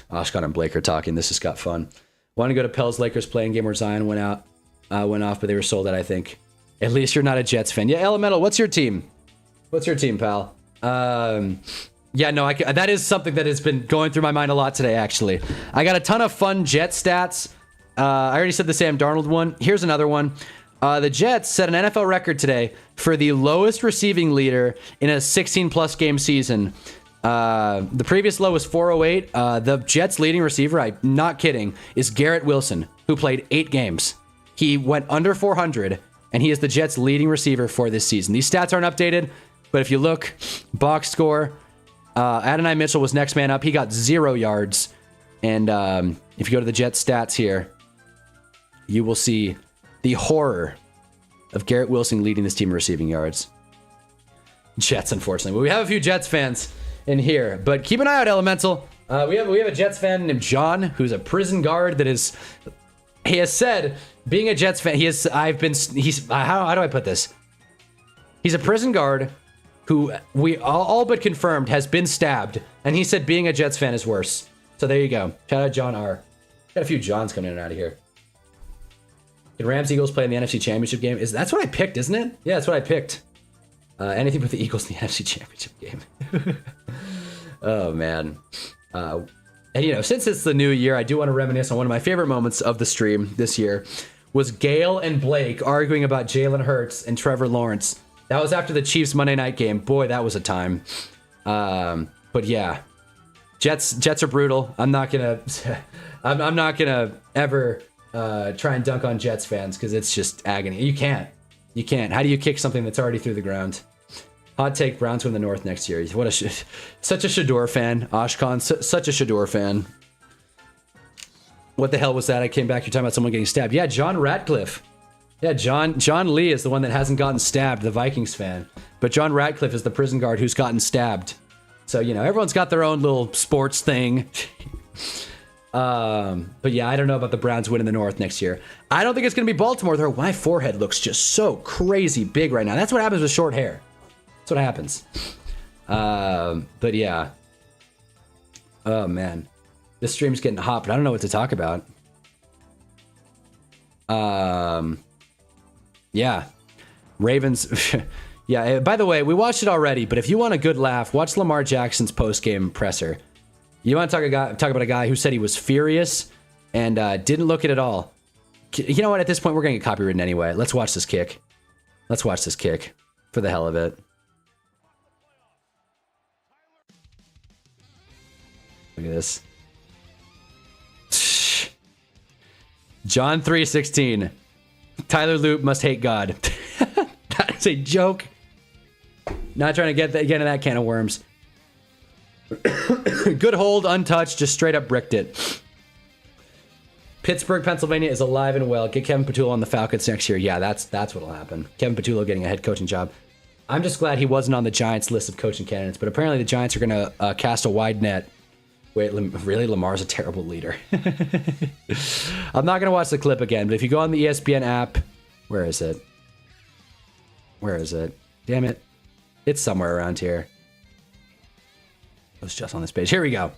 Oshkon and Blake are talking. This just got fun. Want to go to Pels Lakers playing game where Zion went off, but they were sold out, I think. At least you're not a Jets fan. Yeah, Elemental, what's your team? What's your team, pal? Yeah, no, that is something that has been going through my mind a lot today, actually. I got a ton of fun Jet stats. I already said the Sam Darnold one. Here's another one. The Jets set an NFL record today for the lowest receiving leader in a 16-plus game season. The previous low was 408. The Jets' leading receiver, I'm not kidding, is Garrett Wilson, who played 8 games. He went under 400, and he is the Jets' leading receiver for this season. These stats aren't updated, but if you look, box score, Adonai Mitchell was next man up. He got 0 yards. And if you go to the Jets stats here, you will see the horror of Garrett Wilson leading this team in receiving yards. Jets, unfortunately. But we have a few Jets fans in here. But keep an eye out, Elemental. We have a Jets fan named John, who's a prison guard that is... He has said, being a Jets fan, how do I put this? He's a prison guard who we all but confirmed has been stabbed. And he said being a Jets fan is worse. So there you go. Shout out John R. Got a few Johns coming in and out of here. Did Rams Eagles play in the NFC Championship game? That's what I picked, isn't it? Yeah, that's what I picked. Anything but the Eagles in the NFC Championship game. Oh, man. And, you know, since it's the new year, I do want to reminisce on one of my favorite moments of the stream this year was Gale and Blake arguing about Jalen Hurts and Trevor Lawrence. That was after the Chiefs Monday night game. Boy, that was a time. But yeah, Jets are brutal. I'm not gonna ever try and dunk on Jets fans because it's just agony. You can't. How do you kick something that's already through the ground? Hot take: Browns win the North next year. What such a Shador fan, Oshkon. Such a Shador fan. What the hell was that? I came back. You're talking about someone getting stabbed. Yeah, John Ratcliffe. Yeah, John Lee is the one that hasn't gotten stabbed, the Vikings fan. But John Ratcliffe is the prison guard who's gotten stabbed. So, you know, everyone's got their own little sports thing. But yeah, I don't know about the Browns winning the North next year. I don't think it's going to be Baltimore, though. My forehead looks just so crazy big right now. That's what happens with short hair. That's what happens. But yeah. Oh, man. This stream's getting hot, but I don't know what to talk about. Yeah. Ravens. Yeah, by the way, we watched it already, but if you want a good laugh, watch Lamar Jackson's post-game presser. You want to talk about a guy who said he was furious and didn't look it at all. You know what? At this point, we're going to get copywritten anyway. Let's watch this kick. Let's watch this kick for the hell of it. Look at this. John 3:16. Tyler Loop must hate God. That is a joke. Not trying to get into that can of worms. Good hold, untouched, just straight up bricked it. Pittsburgh, Pennsylvania is alive and well. Get Kevin Patullo on the Falcons next year. Yeah, that's what'll happen. Kevin Patullo getting a head coaching job. I'm just glad he wasn't on the Giants list of coaching candidates, but apparently the Giants are going to cast a wide net. Wait, really? Lamar's a terrible leader. I'm not going to watch the clip again, but if you go on the ESPN app, where is it? Where is it? Damn it. It's somewhere around here. It was just on this page. Here we go.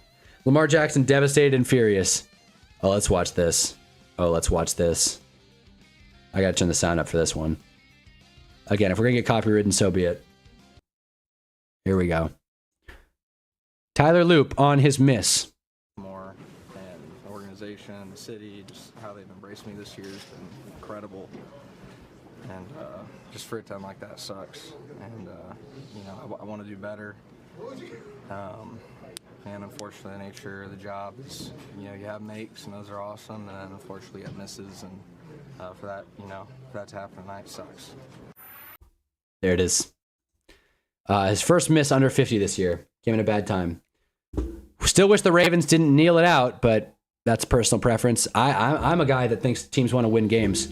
Lamar Jackson devastated and furious. Oh, let's watch this. Oh, let's watch this. I got to turn the sound up for this one. Again, if we're going to get copywritten, so be it. Here we go. Tyler Loop on his miss. More and the organization, the city, just how they've embraced me this year has been incredible. and just for it to end like that sucks. And you know, I want to do better. And unfortunately, the nature of the job is, you know, you have makes, and those are awesome, and then unfortunately you have misses, and for that, you know, for that to happen tonight sucks. There it is. His first miss under 50 this year. Came in a bad time. Still wish the Ravens didn't kneel it out, but that's personal preference. I'm a guy that thinks teams want to win games.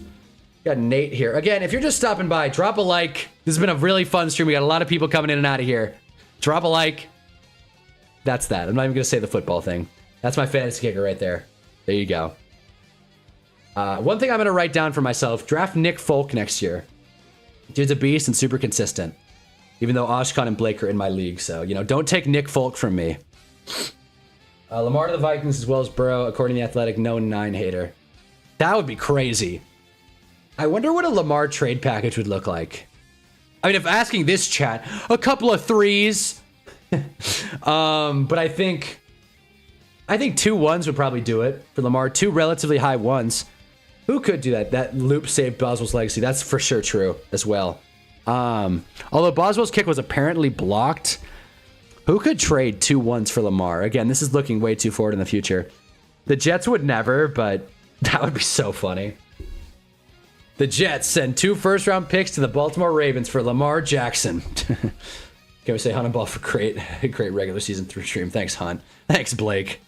Got Nate here. Again, if you're just stopping by, drop a like. This has been a really fun stream. We got a lot of people coming in and out of here. Drop a like. That's that. I'm not even going to say the football thing. That's my fantasy kicker right there. There you go. One thing I'm going to write down for myself, draft Nick Folk next year. Dude's a beast and super consistent. Even though Oshkon and Blake are in my league. So, you know, don't take Nick Folk from me. Lamar to the Vikings as well as Burrow, according to The Athletic, no 9 hater. That would be crazy. I wonder what a Lamar trade package would look like. I mean, if asking this chat, a couple of 3s. But I think 2 1s would probably do it for Lamar. 2 relatively high 1s. Who could do that? That loop saved Boswell's legacy. That's for sure true as well. Although Boswell's kick was apparently blocked, who could trade 2 1s for Lamar? Again, this is looking way too forward in the future. The Jets would never, but that would be so funny. The Jets send 2 first-round picks to the Baltimore Ravens for Lamar Jackson. Can we say Hunnaball for great regular season 3 stream? Thanks, Hunt. Thanks, Blake.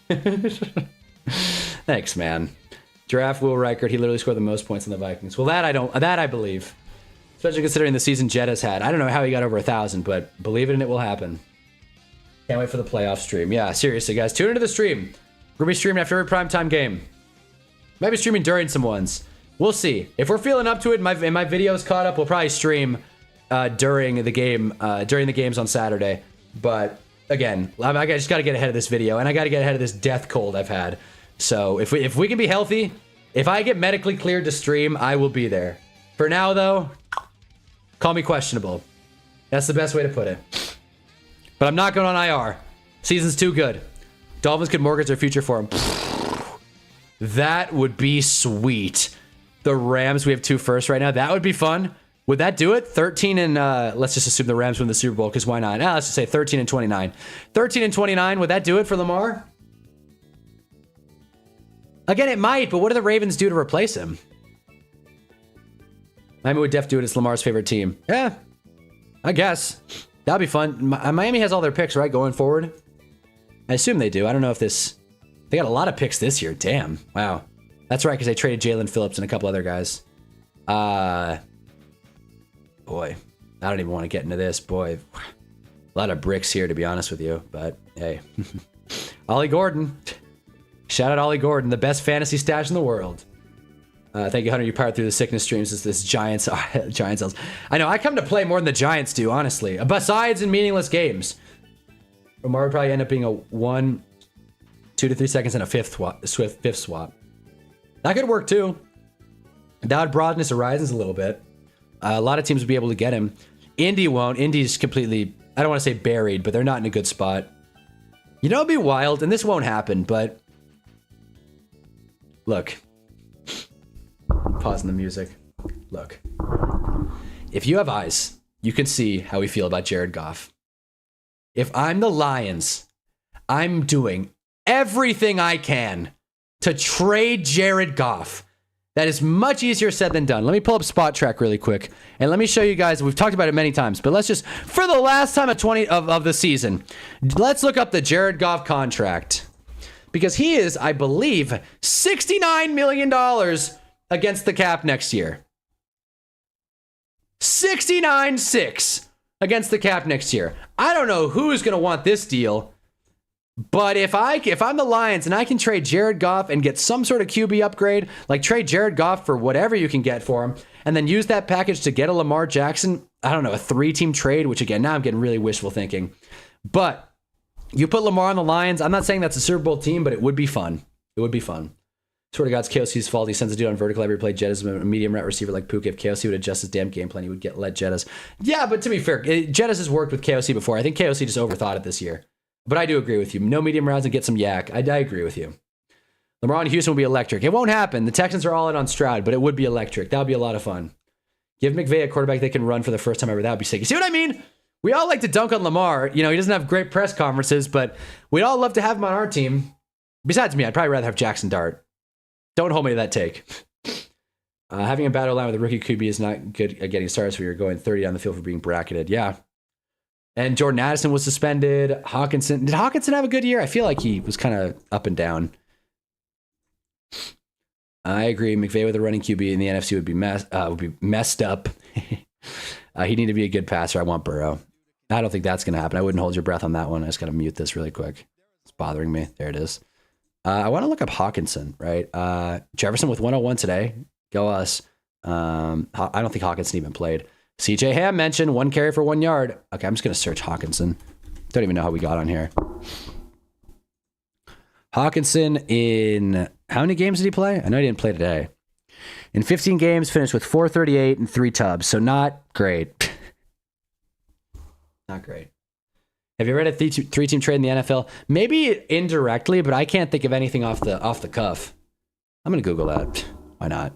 Thanks, man. Giraffe Will Reichert, he literally scored the most points in the Vikings. Well, that I believe. Especially considering the season Jett has had. I don't know how he got over 1,000, but believe it and it will happen. Can't wait for the playoff stream. Yeah, seriously, guys. Tune into the stream. We're going to be streaming after every primetime game. Maybe streaming during some ones. We'll see. If we're feeling up to it and my video's caught up, we'll probably stream during the games on Saturday. But again, I just got to get ahead of this video, and I got to get ahead of this death cold I've had. So if we can be healthy, if I get medically cleared to stream, I will be there. For now, though, call me questionable. That's the best way to put it. But I'm not going on IR. Season's too good. Dolphins could mortgage their future for him. That would be sweet. The Rams, we have 2 firsts right now. That would be fun. Would that do it? 13 and, let's just assume the Rams win the Super Bowl, because why not? Let's just say 13 and 29. 13 and 29, would that do it for Lamar? Again, it might, but what do the Ravens do to replace him? Miami would def do it. It's Lamar's favorite team. Yeah, I guess. That'll be fun. Miami has all their picks, right, going forward? I assume they do. I don't know if this... They got a lot of picks this year. Damn. Wow. That's right, because they traded Jalen Phillips and a couple other guys. Boy, I don't even want to get into this. Boy, a lot of bricks here, to be honest with you. But, hey. Ollie Gordon. Shout out Ollie Gordon, the best fantasy stash in the world. Thank you, Hunter. You powered through the sickness streams. This Giants cells. I know, I come to play more than the Giants do, honestly. Besides in meaningless games. Lamar would probably end up being a 1, 2 to 3 seconds and a fifth swap. That could work too. That would broaden his horizons a little bit. A lot of teams would be able to get him. Indy won't. Indy's completely, I don't want to say buried, but they're not in a good spot. You know, it'd be wild, and this won't happen, but look. Pausing the music. Look. If you have eyes, you can see how we feel about Jared Goff. If I'm the Lions, I'm doing everything I can to trade Jared Goff. That is much easier said than done. Let me pull up Spot Track really quick, and let me show you guys. We've talked about it many times, but let's just, for the last time of the season, let's look up the Jared Goff contract. Because he is, I believe, $69 million against the cap next year. 69.6 against the cap next year. I don't know who's going to want this deal, but if I'm the Lions and I can trade Jared Goff and get some sort of QB upgrade, like trade Jared Goff for whatever you can get for him, and then use that package to get a Lamar Jackson, I don't know, a 3-team trade, which again, now I'm getting really wishful thinking. But you put Lamar on the Lions, I'm not saying that's a Super Bowl team, but it would be fun. It would be fun. Swear to God, it's KOC's fault. He sends a dude on vertical every play. Jettas a medium route receiver like Puka. If KOC would adjust his damn game plan, he would let Jettas. Yeah, but to be fair, Jettas has worked with KOC before. I think KOC just overthought it this year. But I do agree with you. No medium routes and get some yak. I agree with you. Lamar in Houston will be electric. It won't happen. The Texans are all in on Stroud, but it would be electric. That would be a lot of fun. Give McVay a quarterback they can run for the first time ever. That would be sick. You see what I mean? We all like to dunk on Lamar. You know, he doesn't have great press conferences, but we'd all love to have him on our team. Besides me, I'd probably rather have Jackson Dart. Don't hold me to that take. Having a battle line with a rookie QB is not good at getting started, so you're going 30 on the field for being bracketed. Yeah. And Jordan Addison was suspended. Hawkinson. Did Hawkinson have a good year? I feel like he was kind of up and down. I agree. McVay with a running QB in the NFC would be messed up. He need to be a good passer. I want Burrow. I don't think that's going to happen. I wouldn't hold your breath on that one. I just got to mute this really quick. It's bothering me. There it is. I want to look up Hawkinson, right? Jefferson with 101 today. Go us. I don't think Hawkinson even played. CJ Ham mentioned 1 carry for 1 yard. Okay, I'm just going to search Hawkinson. Don't even know how we got on here. Hawkinson in how many games did he play? I know he didn't play today. In 15 games, finished with 438 and 3 tubs. So not great. Not great. Have you read a 3-team trade in the NFL? Maybe indirectly, but I can't think of anything off the cuff. I'm going to Google that. Why not?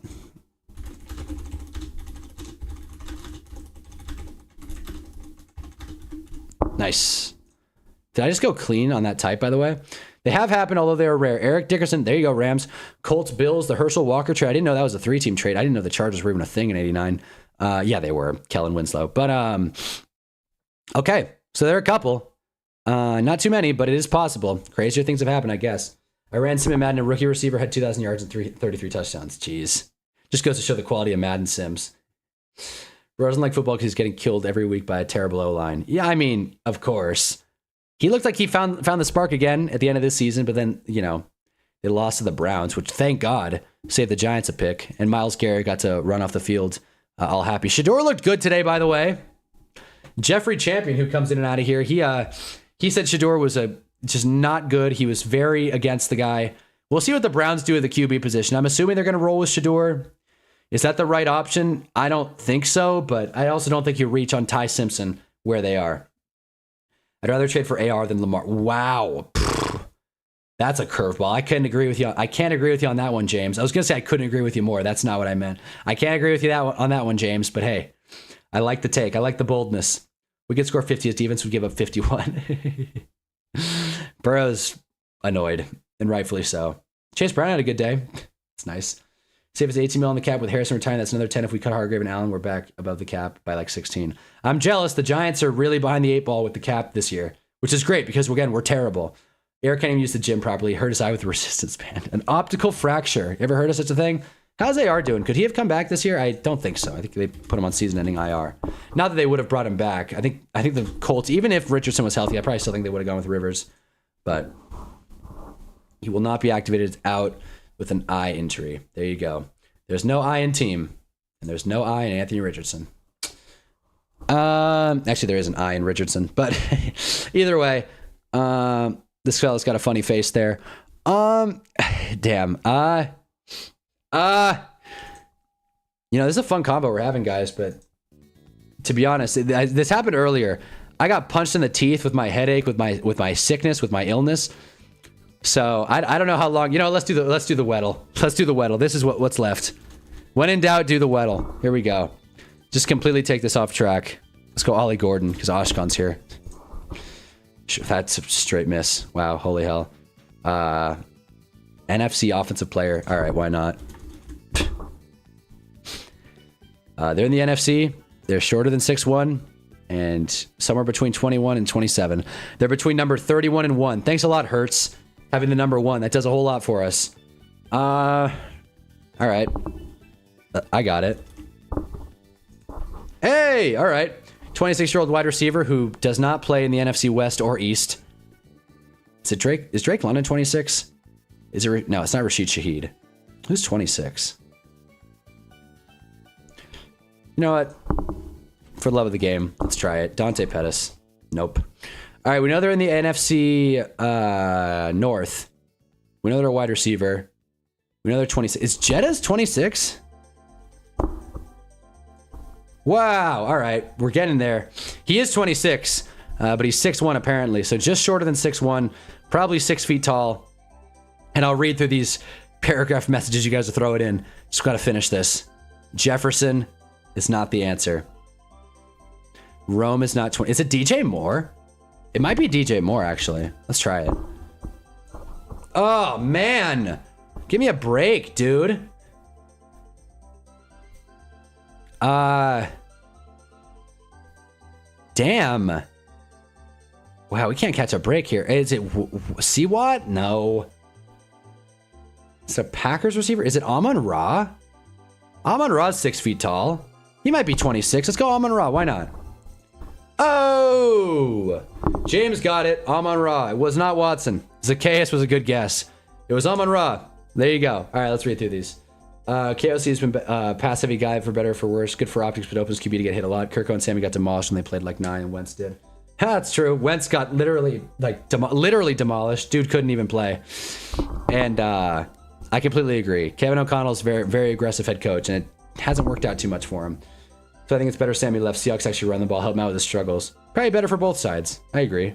Nice. Did I just go clean on that type, by the way? They have happened, although they are rare. Eric Dickerson, there you go, Rams. Colts, Bills, the Herschel Walker trade. I didn't know that was a 3-team trade. I didn't know the Chargers were even a thing in 89. Yeah, they were. Kellen Winslow. But, okay. So there are a couple. Not too many, but it is possible. Crazier things have happened, I guess. I ran Sim and Madden. A rookie receiver had 2,000 yards and 33 touchdowns. Jeez. Just goes to show the quality of Madden Sims. Bro doesn't like football because he's getting killed every week by a terrible O-line. Yeah, I mean, of course. He looked like he found the spark again at the end of this season, but then, you know, they lost to the Browns, which, thank God, saved the Giants a pick. And Myles Garrett got to run off the field all happy. Shador looked good today, by the way. Jeffrey Champion, who comes in and out of here, he said Shador was just not good. He was very against the guy. We'll see what the Browns do at the QB position. I'm assuming they're going to roll with Shador. Is that the right option? I don't think so, but I also don't think you reach on Ty Simpson where they are. I'd rather trade for AR than Lamar. Wow. That's a curveball. I can't agree with you on that one, James. I was going to say I couldn't agree with you more. That's not what I meant. I can't agree with you on that one, James, but hey, I like the take. I like the boldness. We could score 50 as defense would give up 51. Burrow's annoyed, and rightfully so. Chase Brown had a good day. It's nice. Save us 18 mil on the cap with Harrison retiring. That's another 10 if we cut Hargrave and Allen. We're back above the cap by like 16. I'm jealous. The Giants are really behind the 8 ball with the cap this year, which is great because, again, we're terrible. Eric can't even use the gym properly. Hurt his eye with a resistance band. An optical fracture. You ever heard of such a thing? How's AR doing? Could he have come back this year? I don't think so. I think they put him on season-ending IR. Not that they would have brought him back. I think the Colts, even if Richardson was healthy, I probably still think they would have gone with Rivers. But he will not be activated out with an eye injury. There you go. There's no eye in team, and there's no eye in Anthony Richardson. Actually, there is an eye in Richardson, but either way, this fella's got a funny face there. Damn. You know, this is a fun combo we're having, guys, but to be honest, this happened earlier. I got punched in the teeth with my headache, with my sickness, with my illness. So I don't know how long. You know, let's do the Weddle. Let's do the Weddle. This is what's left. When in doubt, do the Weddle. Here we go. Just completely take this off track. Let's go Ollie Gordon because Ashkan's here. That's a straight miss. Wow, holy hell. NFC offensive player. All right, why not? They're in the NFC. They're shorter than 6'1", and somewhere between 21 and 27. They're between number 31 and 1. Thanks a lot, Hertz. Having the number 1, that does a whole lot for us. All right. I got it. Hey, all right. 26-year-old wide receiver who does not play in the NFC West or East. Is it Drake? Is Drake London 26? Is it? No, it's not Rashid Shaheed. Who's 26? You know what? For the love of the game, let's try it. Dante Pettis. Nope. All right, we know they're in the NFC North. We know they're a wide receiver. We know they're 26. Is Jeddah's 26? Wow. All right, we're getting there. He is 26, but he's 6'1" apparently, so just shorter than 6'1", probably 6 feet tall. And I'll read through these paragraph messages you guys are throwing in. Just got to finish this. Jefferson, is not the answer. Rome is not 20. Is it DJ Moore? It might be DJ Moore, actually. Let's try it. Oh, man. Give me a break, dude. Damn. Wow, we can't catch a break here. Is it Siwat? No. It's a Packers receiver. Is it Amon Ra? Amon Ra's 6 feet tall. He might be 26. Let's go Amon Ra. Why not? Oh! James got it. Amon Ra. It was not Watson. Zacchaeus was a good guess. It was Amon Ra. There you go. All right, let's read through these. KOC has been pass-heavy guy for better or for worse. Good for optics, but opens QB to get hit a lot. Kirko and Sammy got demolished when they played like 9 and Wentz did. That's true. Wentz got literally demolished. Dude couldn't even play. And I completely agree. Kevin O'Connell's very, very aggressive head coach, and it hasn't worked out too much for him. So I think it's better Sammy left. Seahawks actually run the ball, help him out with his struggles. Probably better for both sides. I agree.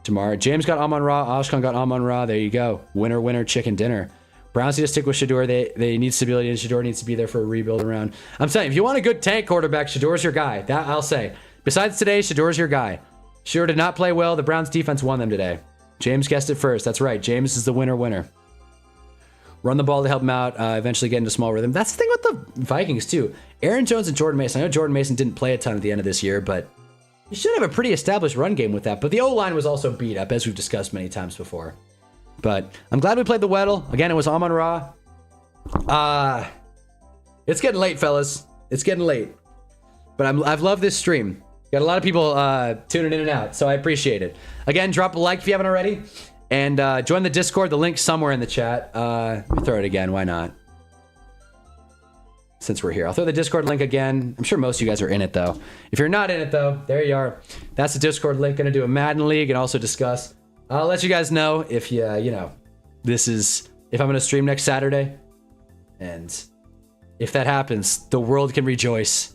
Tomorrow, James got Amon Ra. Ashkan got Amon Ra. There you go. Winner, winner, chicken dinner. Browns need to stick with Shador. They need stability, and Shador needs to be there for a rebuild around. I'm saying, if you want a good tank quarterback, Shador's your guy. That I'll say. Besides today, Shador's your guy. Shador did not play well. The Browns defense won them today. James guessed it first. That's right. James is the winner. Run the ball to help him out, eventually get into small rhythm. That's the thing with the Vikings, too. Aaron Jones and Jordan Mason. I know Jordan Mason didn't play a ton at the end of this year, but you should have a pretty established run game with that. But the O-line was also beat up, as we've discussed many times before. But I'm glad we played the Weddle. Again, it was Amon Ra. It's getting late, fellas. It's getting late. But I've loved this stream. Got a lot of people tuning in and out, so I appreciate it. Again, drop a like if you haven't already. And join the Discord. The link's somewhere in the chat. Let me throw it again. Why not? Since we're here. I'll throw the Discord link again. I'm sure most of you guys are in it, though. If you're not in it, though, there you are. That's the Discord link. Going to do a Madden League and also discuss. I'll let you guys know if if I'm going to stream next Saturday. And if that happens, the world can rejoice.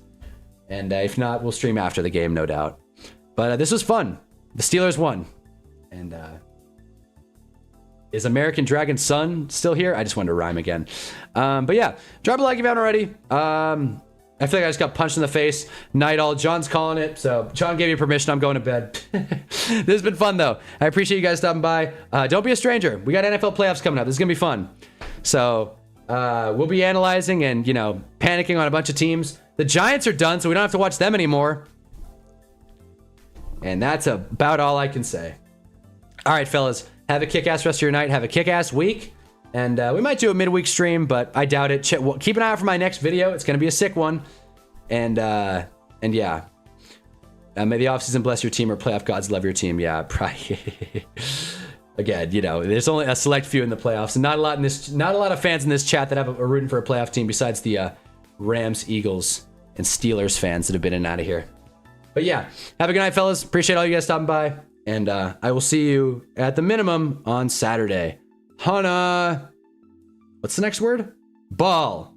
And if not, we'll stream after the game, no doubt. But this was fun. The Steelers won. And is American Dragon Son still here? I just wanted to rhyme again. But yeah, drop a like if you haven't already. I feel like I just got punched in the face. Night all. John's calling it. So John gave me permission. I'm going to bed. This has been fun, though. I appreciate you guys stopping by. Don't be a stranger. We got NFL playoffs coming up. This is going to be fun. So we'll be analyzing and, panicking on a bunch of teams. The Giants are done, so we don't have to watch them anymore. And that's about all I can say. All right, fellas. Have a kick-ass rest of your night. Have a kick-ass week. And we might do a midweek stream, but I doubt it. Keep an eye out for my next video. It's going to be a sick one. And yeah. May the offseason bless your team, or playoff gods love your team. Yeah, probably. Again, there's only a select few in the playoffs, and not a lot of fans in this chat that have a rooting for a playoff team besides the Rams, Eagles, and Steelers fans that have been in and out of here. But yeah, have a good night, fellas. Appreciate all you guys stopping by. And I will see you at the minimum on Saturday. Hunna. What's the next word? Ball.